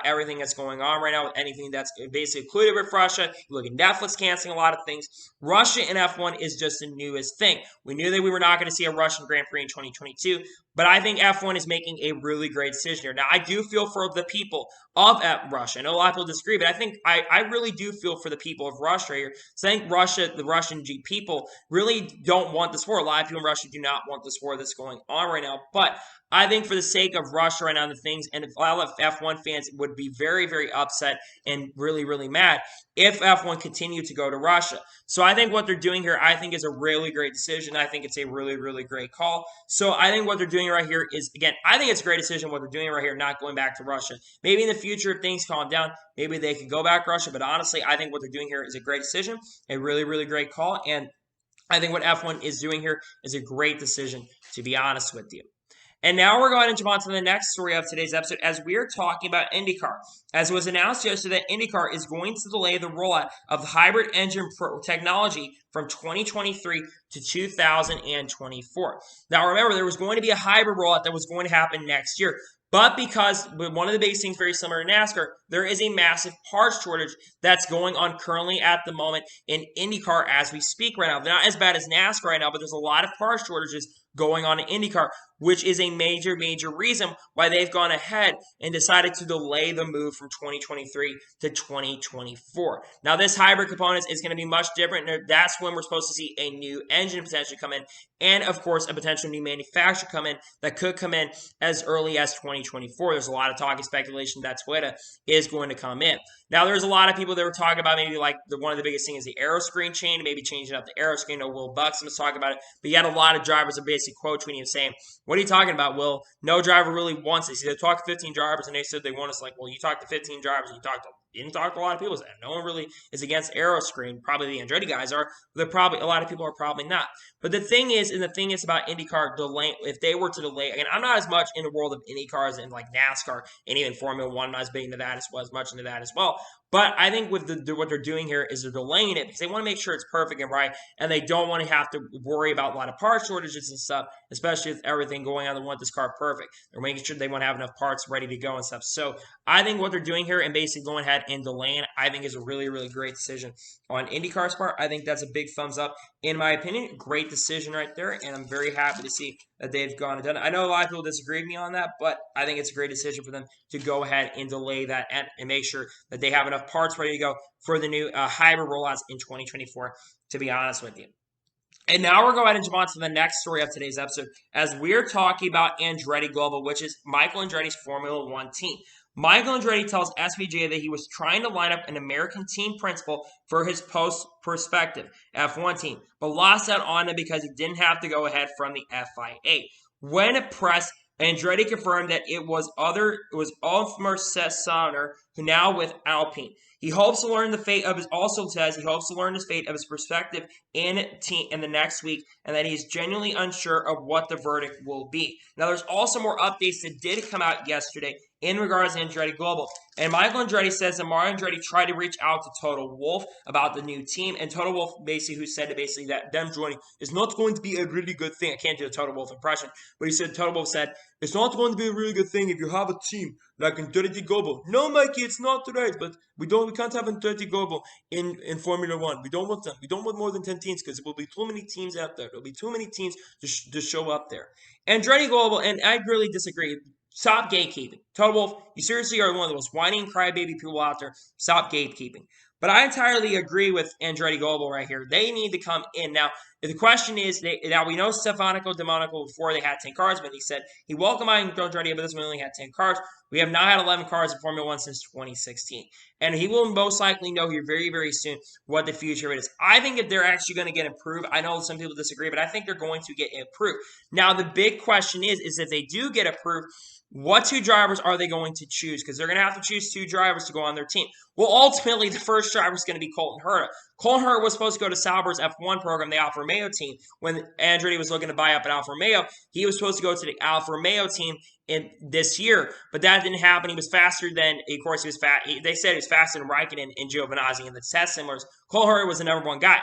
everything that's going on right now with anything that's basically included with Russia. You look at Netflix canceling a lot of things. Russia and F1 is just the newest thing. We knew that we were not going to see a Russian Grand Prix in 2022, but I think F1 is making a really great decision here. Now, I do feel for the people of Russia. I know a lot of people disagree, but I think I really do feel for the people of Russia here. So I think Russia, the Russian people, really don't want this war. A lot of people in Russia do not want this war that's going on right now, but I think for the sake of Russia right now, the things, and a lot of F1 fans would be very, very upset and really, really mad if F1 continued to go to Russia. So I think what they're doing here, I think is a really great decision. I think it's a really, really great call. So I think what they're doing right here is, again, I think it's a great decision what they're doing right here, not going back to Russia. Maybe in the future, if things calm down, maybe they could go back to Russia. But honestly, I think what they're doing here is a great decision, a really, really great call. And I think what F1 is doing here is a great decision, to be honest with you. And now we're going to jump on to the next story of today's episode as we are talking about IndyCar. As was announced yesterday, IndyCar is going to delay the rollout of the hybrid engine technology from 2023 to 2024. Now remember, there was going to be a hybrid rollout that was going to happen next year. But because one of the biggest things very similar to NASCAR, there is a massive parts shortage that's going on currently at the moment in IndyCar as we speak right now. They're not as bad as NASCAR right now, but there's a lot of parts shortages going on in IndyCar, which is a major, major reason why they've gone ahead and decided to delay the move from 2023 to 2024. Now, this hybrid component is going to be much different. That's when we're supposed to see a new engine potentially come in, and of course, a potential new manufacturer come in that could come in as early as 2024. There's a lot of talk and speculation that Toyota is going to come in. Now, there's a lot of people that were talking about maybe like one of the biggest things is the aero screen change, maybe changing up the aero screen. Or Will Buxton was talking about it, but you had a lot of drivers that basically quote tweeting and saying, "What are you talking about, Will? No driver really wants this." They talked to 15 drivers and they said they want us. Like, well, you talked to 15 drivers and didn't talk to a lot of people. Said no one really is against aero screen. Probably the Andretti guys are. But a lot of people are probably not. But the thing is about IndyCar delaying, if they were to delay, and I'm not as much in the world of IndyCars and like NASCAR and even Formula One, not as big into that as much into that as well. But I think with what they're doing here is they're delaying it because they want to make sure it's perfect and right, and they don't want to have to worry about a lot of part shortages and stuff, especially with everything going on. They want this car perfect. They're making sure they want to have enough parts ready to go and stuff. So I think what they're doing here and basically going ahead and delaying, I think is a really, really great decision on IndyCar's part. I think that's a big thumbs up in my opinion. Great decision right there, and I'm very happy to see that they've gone and done it. I know a lot of people disagree with me on that, but I think it's a great decision for them to go ahead and delay that and make sure that they have enough parts ready to go for the new hybrid rollouts in 2024, to be honest with you. And now we're going to jump on to the next story of today's episode as we're talking about Andretti Global, which is Michael Andretti's Formula One team. Michael Andretti tells SVJ that he was trying to line up an American team principal for his post-prospective F1 team, but lost out on it because he didn't have to go ahead from the FIA. When pressed, Andretti confirmed that it was Ulfmer Sessner, who now with Alpine. He hopes to learn the fate of his. Also says he hopes to learn his fate of his perspective in the next week, and that he's genuinely unsure of what the verdict will be. Now, there's also more updates that did come out yesterday in regards to Andretti Global. And Michael Andretti says that Mario Andretti tried to reach out to Toto Wolff about the new team, and Toto Wolff who said that them joining is not going to be a really good thing. I can't do a Toto Wolff impression, but he said Toto Wolff said it's not going to be a really good thing if you have a team like Andretti Global. No, Mikey, it's not right, but we can't have Andretti Global in Formula One. We don't want them. We don't want more than 10 teams because there will be too many teams out there. There'll be too many teams to show up there. Andretti Global, and I really disagree. Stop gatekeeping. Toto Wolff, you seriously are one of the most whining crybaby people out there. Stop gatekeeping. But I entirely agree with Andretti Global right here. They need to come in. Now, the question is, now we know Stefano Domenico before they had 10 cars, but he said he welcomed Andretti, but this one only had 10 cars. We have now had 11 cars in Formula One since 2016. And he will most likely know here very, very soon what the future is. I think if they're actually going to get improved, I know some people disagree, but I think they're going to get improved. Now, the big question is if they do get approved, what two drivers are they going to choose? Because they're going to have to choose two drivers to go on their team. Well, ultimately, the first driver is going to be Colton Herta. Colton Herta was supposed to go to Sauber's F1 program, the Alfa Romeo team. When Andretti was looking to buy up an Alfa Romeo, he was supposed to go to the Alfa Romeo team in this year, but that didn't happen. He was faster than, of course, he was fast. They said he was faster than Raikkonen and Giovinazzi in the test similars. Colton Herta was the number one guy.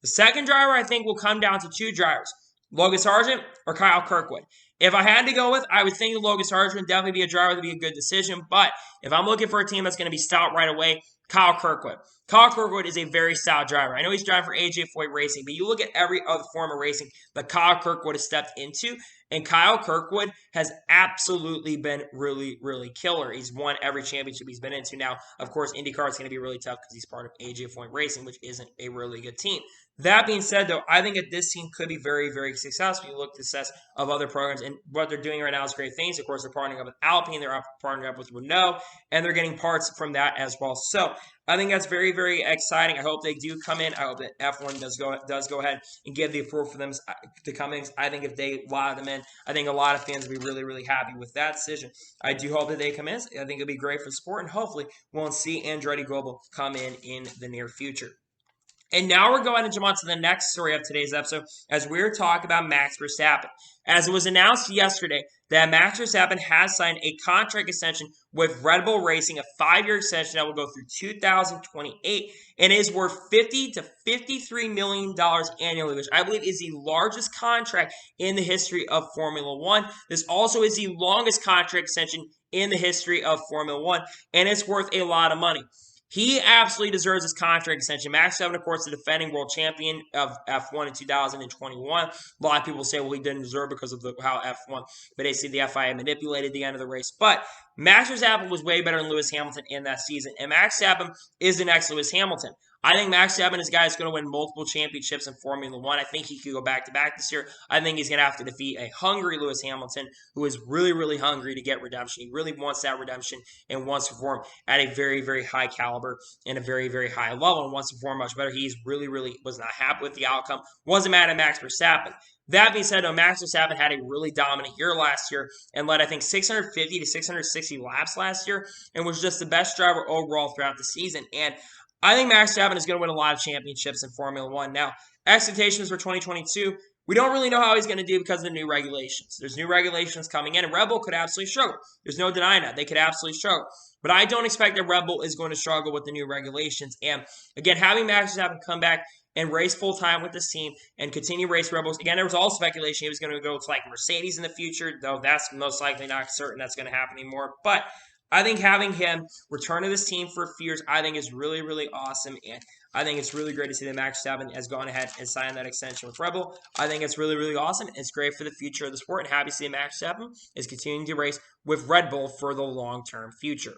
The second driver, I think, will come down to two drivers, Logan Sargent or Kyle Kirkwood. If I had to go with, I would think Logan Sargent would definitely be a driver that would be a good decision. But if I'm looking for a team that's going to be stout right away, Kyle Kirkwood. Kyle Kirkwood is a very stout driver. I know he's driving for AJ Foyt Racing, but you look at every other form of racing that Kyle Kirkwood has stepped into, and Kyle Kirkwood has absolutely been really, really killer. He's won every championship he's been into. Now, of course, IndyCar is going to be really tough because he's part of AJ Foyt Racing, which isn't a really good team. That being said, though, I think that this team could be very, very successful. You look at the success of other programs, and what they're doing right now is great things. Of course, they're partnering up with Alpine, they're partnering up with Renault, and they're getting parts from that as well. So I think that's very, very exciting. I hope they do come in. I hope that F1 does go ahead and give the approval for them to come in. I think if they allow them in, I think a lot of fans will be really, really happy with that decision. I do hope that they come in. I think it'll be great for the sport, and hopefully we'll see Andretti Global come in the near future. And now we're going to jump on to the next story of today's episode as we're talking about Max Verstappen. As it was announced yesterday that Max Verstappen has signed a contract extension with Red Bull Racing, a 5-year extension that will go through 2028 and is worth $50 to $53 million annually, which I believe is the largest contract in the history of Formula One. This also is the longest contract extension in the history of Formula One, and it's worth a lot of money. He absolutely deserves his contract extension. Max Verstappen, of course, the defending world champion of F1 in 2021. A lot of people say, well, he didn't deserve it because of how F1, but they see the FIA manipulated the end of the race. But Max Verstappen was way better than Lewis Hamilton in that season, and Max Verstappen is the next Lewis Hamilton. I think Max Verstappen is a guy that's going to win multiple championships in Formula One. I think he could go back-to-back this year. I think he's going to have to defeat a hungry Lewis Hamilton who is really, really hungry to get redemption. He really wants that redemption and wants to perform at a very, very high caliber and a very, very high level and wants to perform much better. He's really, really was not happy with the outcome. Wasn't mad at Max Verstappen. That being said, Max Verstappen had a really dominant year last year and led, I think, 650 to 660 laps last year and was just the best driver overall throughout the season. And I think Max Verstappen is going to win a lot of championships in Formula One. Now, expectations for 2022, we don't really know how he's going to do because of the new regulations. There's new regulations coming in, and Red Bull could absolutely struggle. There's no denying that. They could absolutely struggle. But I don't expect that Red Bull is going to struggle with the new regulations. And again, having Max Verstappen come back and race full-time with this team and continue race Red Bulls. Again, there was all speculation he was going to go to like Mercedes in the future, though that's most likely not certain that's going to happen anymore. But I think having him return to this team for a few years, I think is really, really awesome. And I think it's really great to see that Max Verstappen has gone ahead and signed that extension with Red Bull. I think it's really, really awesome. It's great for the future of the sport. And happy to see that Max Verstappen is continuing to race with Red Bull for the long-term future.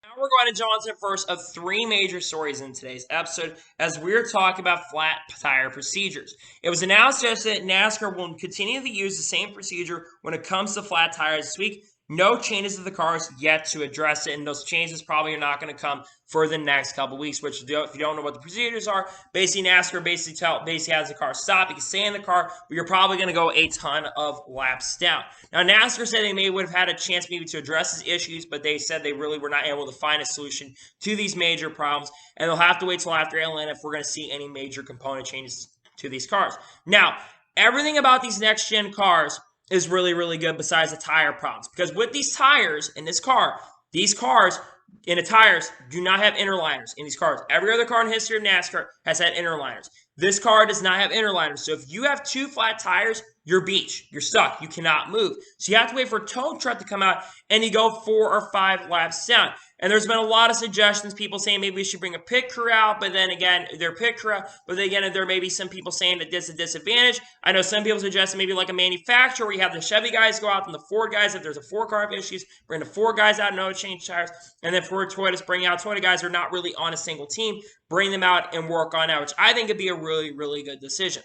Now we're going to jump into the first of three major stories in today's episode as we're talking about flat tire procedures. It was announced yesterday that NASCAR will continue to use the same procedure when it comes to flat tires this week. No changes to the cars yet to address it, and those changes probably are not going to come for the next couple weeks, which if you don't know what the procedures are, basically NASCAR basically has the car stop. You can stay in the car, but you're probably going to go a ton of laps down. Now, NASCAR said they would have had a chance maybe to address these issues, but they said they really were not able to find a solution to these major problems, and they'll have to wait till after Atlanta if we're going to see any major component changes to these cars. Now, everything about these next-gen cars is really, really good besides the tire problems. Because with these tires in this car, these cars in the tires do not have interliners in these cars. Every other car in the history of NASCAR has had interliners. This car does not have interliners. So if you have two flat tires, you're beached. You're stuck. You cannot move. So you have to wait for a tow truck to come out and you go 4 or 5 laps down. And there's been a lot of suggestions, people saying maybe we should bring a pit crew out, but then again, they're pit crew out, but then again, there may be some people saying that this is a disadvantage. I know some people suggest maybe like a manufacturer where you have the Chevy guys go out and the Ford guys, if there's a Ford car have issues, bring the Ford guys out and no change tires, and then for Toyotas, bring out Toyota guys who are not really on a single team, bring them out and work on that, which I think would be a really, really good decision.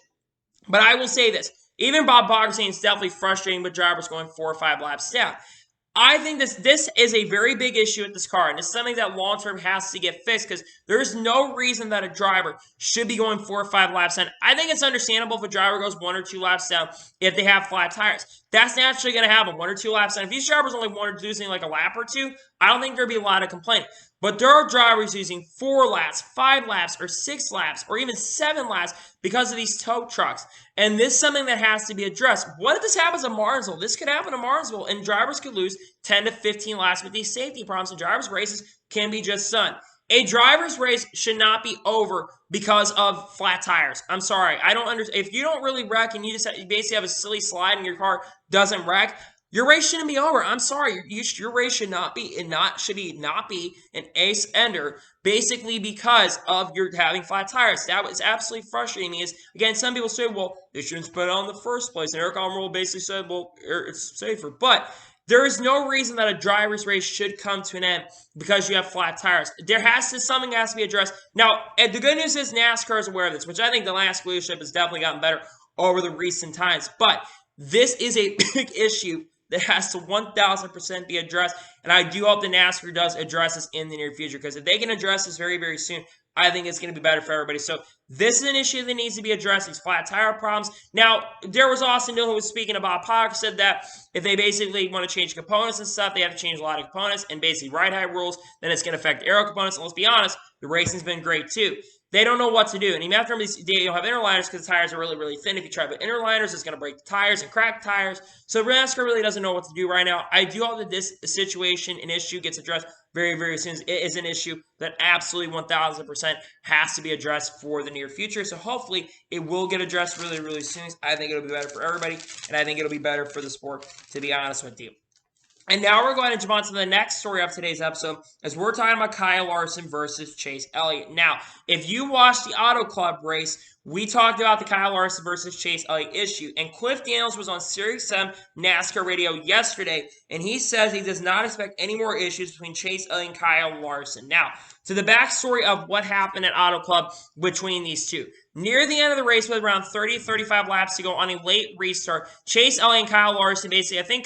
But I will say this, even Bob Barker saying it's definitely frustrating with drivers going 4 or 5 laps down. I think this is a very big issue with this car, and it's something that long-term has to get fixed because there's no reason that a driver should be going 4 or 5 laps down. I think it's understandable if a driver goes 1 or 2 laps down if they have flat tires. That's naturally going to happen, 1 or 2 laps down. If these drivers only wanted to do something like a lap or 2, I don't think there'd be a lot of complaint. But there are drivers using 4 laps, 5 laps, or 6 laps, or even 7 laps because of these tow trucks. And this is something that has to be addressed. What if this happens at Martinsville? This could happen at Martinsville, and drivers could lose 10 to 15 laps with these safety problems, and drivers' races can be just done. A driver's race should not be over because of flat tires. I'm sorry. I don't understand. If you don't really wreck and you basically have a silly slide and your car doesn't wreck, your race shouldn't be over. I'm sorry. Your race should not be an ace ender basically because of your having flat tires. That was absolutely frustrating me. Again, some people say, well, they shouldn't put it on in the first place. And Eric Almirola basically said, well, it's safer. But there is no reason that a driver's race should come to an end because you have flat tires. Something has to be addressed. Now, the good news is NASCAR is aware of this, which I think the NASCAR leadership has definitely gotten better over the recent times. But this is a big issue that has to 1,000% be addressed, and I do hope the NASCAR does address this in the near future, because if they can address this very, very soon, I think it's going to be better for everybody. So this is an issue that needs to be addressed, these flat tire problems. Now, there was Austin Dillon who was speaking about Power, said that if they basically want to change components and stuff, they have to change a lot of components, and basically ride height rules, then it's going to affect aero components, and let's be honest, the racing's been great too. They don't know what to do. And you have to remember, they don't have interliners because the tires are really, really thin. If you try to put interliners, it's going to break the tires and crack tires. So NASCAR really doesn't know what to do right now. I do hope that this situation and issue gets addressed very, very soon. It is an issue that absolutely 1,000% has to be addressed for the near future. So hopefully it will get addressed really, really soon. I think it'll be better for everybody, and I think it'll be better for the sport, to be honest with you. And now we're going to jump on to the next story of today's episode, as we're talking about Kyle Larson versus Chase Elliott. Now, if you watched the Auto Club race, we talked about the Kyle Larson versus Chase Elliott issue, and Cliff Daniels was on Sirius 7 NASCAR radio yesterday, and he says he does not expect any more issues between Chase Elliott and Kyle Larson. Now, to the backstory of what happened at Auto Club between these two. Near the end of the race, with around 30 to 35 laps to go on a late restart, Chase Elliott and Kyle Larson, basically, I think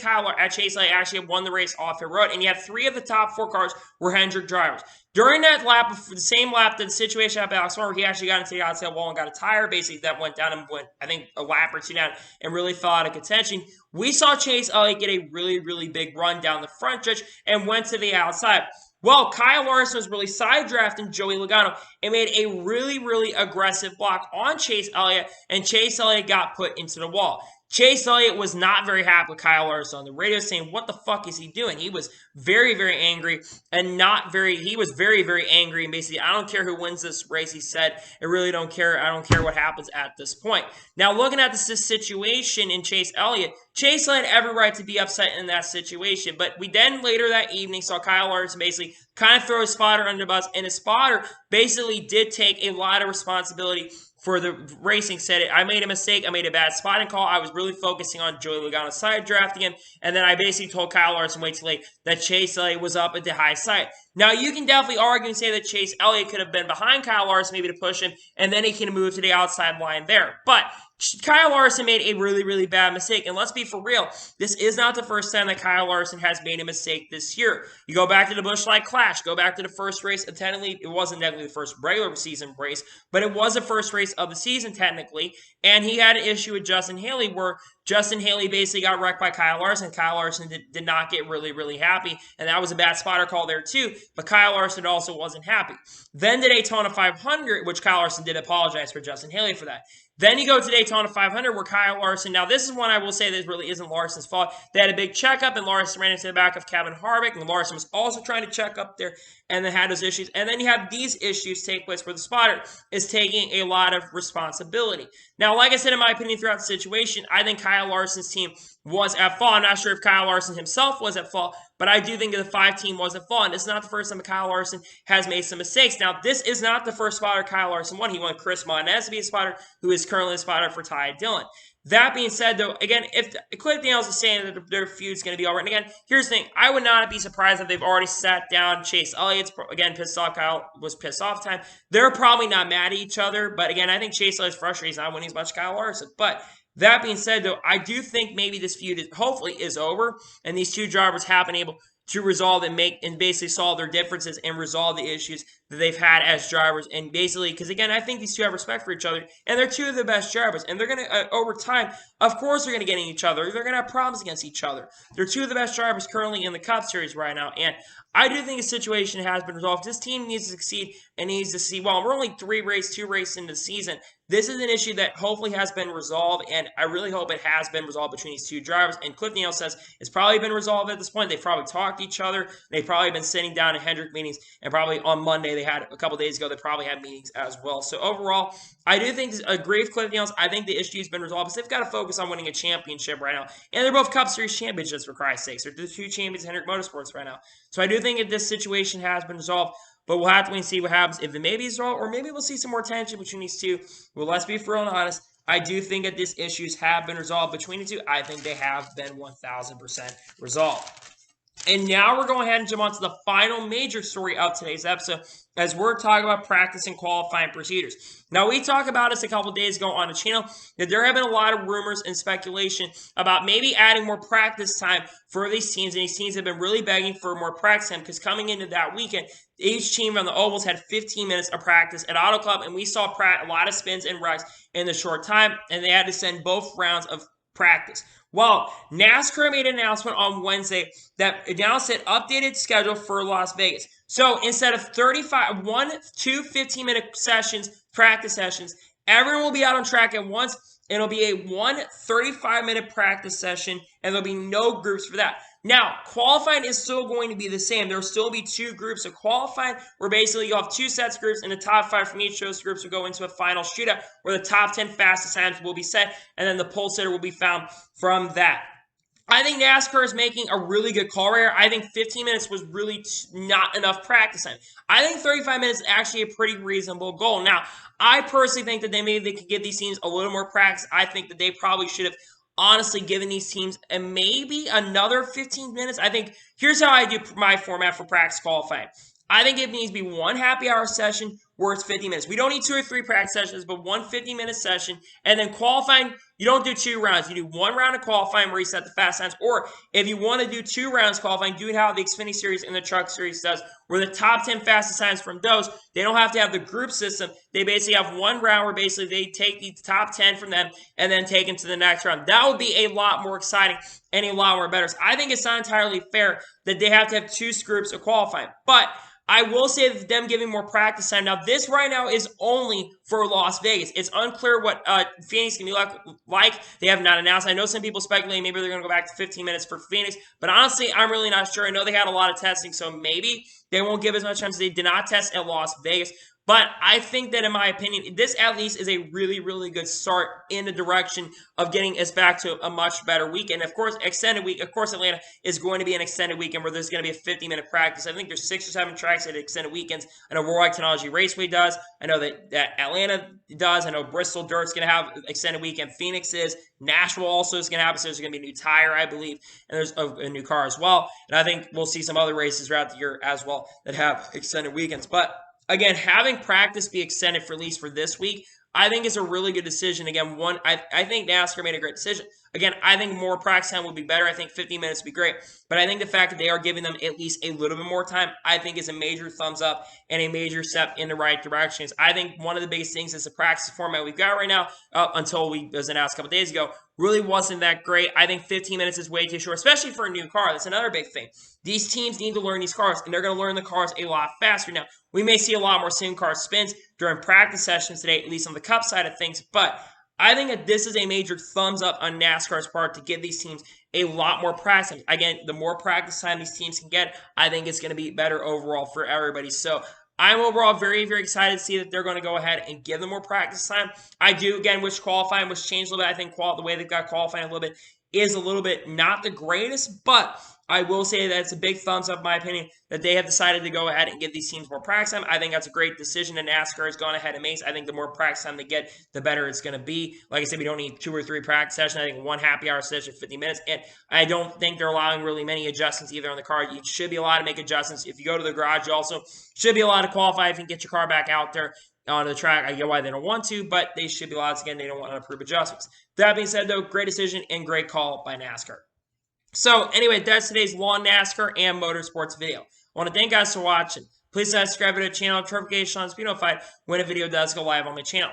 Chase Elliott actually won the race off the road, and you had 3 of the top 4 cars were Hendrick drivers. During that lap, the same lap that the situation happened at where he actually got into the outside wall and got a tire, basically, that went down and went, I think, a lap or 2 down and really fell out of contention. We saw Chase Elliott get a really, really big run down the front stretch and went to the outside. Well, Kyle Larson was really side drafting Joey Logano and made a really, really aggressive block on Chase Elliott, and Chase Elliott got put into the wall. Chase Elliott was not very happy with Kyle Larson on the radio, saying, what the fuck is he doing? He was very, very angry and he was very, very angry. And basically, I don't care who wins this race, he said. I really don't care. I don't care what happens at this point. Now, looking at this situation in Chase Elliott had every right to be upset in that situation. But we then later that evening saw Kyle Larson basically kind of throw his spotter under the bus. And his spotter basically did take a lot of responsibility for the racing. Said it, I made a mistake. I made a bad spotting call. I was really focusing on Joey Logano side drafting him. And then I basically told Kyle Larson way too late that Chase Elliott was up at the high side. Now, you can definitely argue and say that Chase Elliott could have been behind Kyle Larson maybe to push him, and then he can move to the outside line there. But Kyle Larson made a really, really bad mistake. And let's be for real, this is not the first time that Kyle Larson has made a mistake this year. You go back to the Busch Light Clash, go back to the first race. Technically, it wasn't technically the first regular season race, but it was the first race of the season technically. And he had an issue with Justin Haley where Justin Haley basically got wrecked by Kyle Larson. Kyle Larson did not get really, really happy, and that was a bad spotter call there too, but Kyle Larson also wasn't happy. Then the Daytona 500, which Kyle Larson did apologize for Justin Haley for that. Then you go to Daytona 500 where Kyle Larson, now this is one I will say that really isn't Larson's fault. They had a big checkup and Larson ran into the back of Kevin Harvick, and Larson was also trying to check up there and then had those issues. And then you have these issues take place where the spotter is taking a lot of responsibility. Now, like I said, in my opinion, throughout the situation, I think Kyle Larson's team was at fault. I'm not sure if Kyle Larson himself was at fault, but I do think that the 5 team was at fault. And it's not the first time Kyle Larson has made some mistakes. Now, this is not the first spotter Kyle Larson won. He won Chris Monez to be a spotter, who is currently a spotter for Ty Dillon. That being said, though, again, if Cliff Daniels is saying that their feud's going to be all right, and again, here's the thing. I would not be surprised if they've already sat down. Chase Elliott's, again, pissed off. Kyle was pissed off time. They're probably not mad at each other, but again, I think Chase Elliott's frustrated. He's not winning as much as Kyle Larson. But that being said, though, I do think maybe this feud hopefully is over, and these two drivers have been able to resolve and basically solve their differences and resolve the issues that they've had as drivers. And basically, because again, I think these two have respect for each other, and they're two of the best drivers. And they're going to, over time, of course, they're going to get in each other. They're going to have problems against each other. They're two of the best drivers currently in the Cup Series right now. And I do think the situation has been resolved. This team needs to succeed and needs to see, well, we're only 2 races into the season. This is an issue that hopefully has been resolved, and I really hope it has been resolved between these two drivers. And Cliff Daniels says it's probably been resolved at this point. They've probably talked to each other. They've probably been sitting down in Hendrick meetings, and probably on Monday they had, a couple days ago, they probably had meetings as well. So overall, I do think, agree with Cliff Daniels. I think the issue has been resolved, because they've got to focus on winning a championship right now. And they're both Cup Series champions, for Christ's sakes. They're the 2 champions of Hendrick Motorsports right now. So I do think that this situation has been resolved. But we'll have to wait and see what happens. If it maybe is resolved, or maybe we'll see some more tension between these two. Well, let's be real and honest. I do think that these issues have been resolved between the two. I think they have been 1,000% resolved. And now we're going ahead and jump on to the final major story of today's episode, as we're talking about practice and qualifying procedures. Now, we talked about this a couple days ago on the channel, that there have been a lot of rumors and speculation about maybe adding more practice time for these teams, and these teams have been really begging for more practice time, because coming into that weekend, each team on the ovals had 15 minutes of practice at Auto Club, and we saw a lot of spins and wrecks in the short time, and they had to send both rounds of practice. Well, NASCAR made an announcement on Wednesday that announced an updated schedule for Las Vegas. So instead of 2 15-minute sessions, practice sessions, everyone will be out on track at once. It'll be a 1 35-minute practice session, and there'll be no groups for that. Now, qualifying is still going to be the same. There will still be 2 groups of qualifying, where basically you'll have 2 sets of groups, and the top 5 from each of those groups will go into a final shootout, where the top 10 fastest times will be set, and then the pole sitter will be found from that. I think NASCAR is making a really good call right here. I think 15 minutes was really not enough practice time. I think 35 minutes is actually a pretty reasonable goal. Now, I personally think that maybe they could give these teams a little more practice. I think that they probably should have honestly given these teams maybe another 15 minutes. I think here's how I do my format for practice qualifying. I think it needs to be 1 happy hour session, worth 50 minutes. We don't need 2 or 3 practice sessions, but one 50-minute session. And then qualifying, you don't do 2 rounds. You do 1 round of qualifying where you set the fast times. Or if you want to do 2 rounds qualifying, do how the Xfinity Series and the Truck Series does, where the top 10 fastest times from those, they don't have to have the group system. They basically have 1 round where basically they take the top 10 from them and then take them to the next round. That would be a lot more exciting and a lot more better. So I think it's not entirely fair that they have to have 2 groups of qualifying. But I will say that them giving more practice time. Now, this right now is only for Las Vegas. It's unclear what Phoenix can be like. They have not announced. I know some people speculate maybe they're going to go back to 15 minutes for Phoenix, but honestly, I'm really not sure. I know they had a lot of testing, so maybe they won't give as much time as they did not test at Las Vegas. But I think that, in my opinion, this at least is a really, really good start in the direction of getting us back to a much better weekend. Of course, extended week. Of course, Atlanta is going to be an extended weekend where there's going to be a 50-minute practice. I think there's 6 or 7 tracks at extended weekends. I know Worldwide Technology Raceway does. I know that Atlanta does. I know Bristol Dirt's going to have extended weekend. Phoenix is. Nashville also is going to have. So there's going to be a new tire, I believe, and there's a new car as well. And I think we'll see some other races throughout the year as well that have extended weekends. But again, having practice be extended for at least for this week, I think is a really good decision. Again, I think NASCAR made a great decision. Again, I think more practice time would be better. I think 15 minutes would be great. But I think the fact that they are giving them at least a little bit more time, I think is a major thumbs up and a major step in the right direction. I think one of the biggest things is the practice format we've got right now, until we was announced a couple days ago, really wasn't that great. I think 15 minutes is way too short, especially for a new car. That's another big thing. These teams need to learn these cars, and they're going to learn the cars a lot faster now. We may see a lot more sim car spins during practice sessions today, at least on the Cup side of things, but I think that this is a major thumbs up on NASCAR's part to give these teams a lot more practice time. Again, the more practice time these teams can get, I think it's going to be better overall for everybody. So I'm overall very, very excited to see that they're going to go ahead and give them more practice time. I do, again, wish qualifying was changed a little bit. I think the way they've got qualifying a little bit is a little bit not the greatest, but I will say that it's a big thumbs up, in my opinion, that they have decided to go ahead and give these teams more practice time. I think that's a great decision, and NASCAR has gone ahead and made. I think the more practice time they get, the better it's going to be. Like I said, we don't need 2 or 3 practice sessions. I think 1 happy hour session, 50 minutes, and I don't think they're allowing really many adjustments either on the car. You should be allowed to make adjustments. If you go to the garage, you also should be allowed to qualify if you can get your car back out there on the track. I get why they don't want to, but they should be allowed to. Again, they don't want to approve adjustments. That being said, though, great decision and great call by NASCAR. So, anyway, that's today's Lawn NASCAR and Motorsports video. I want to thank you guys for watching. Please subscribe to the channel, notifications to be notified when a video does go live on my channel.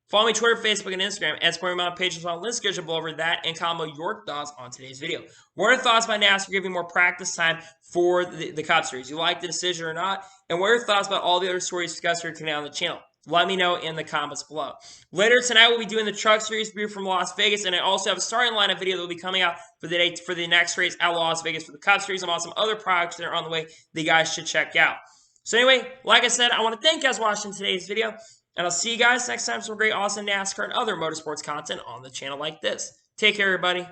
Follow me on Twitter, Facebook, and Instagram, and support my pages on link description below over that, and comment your thoughts on today's video. What are your thoughts by NASCAR giving more practice time for the Cup Series? You like the decision or not? And what are your thoughts about all the other stories discussed here today on the channel? Let me know in the comments below. Later tonight, we'll be doing the Truck Series review from Las Vegas, and I also have a starting lineup video that will be coming out for the next race at Las Vegas for the Cup Series. I'm on some other products that are on the way that you guys should check out. So anyway, like I said, I want to thank you guys for watching today's video, and I'll see you guys next time for some great, awesome NASCAR and other motorsports content on the channel like this. Take care, everybody.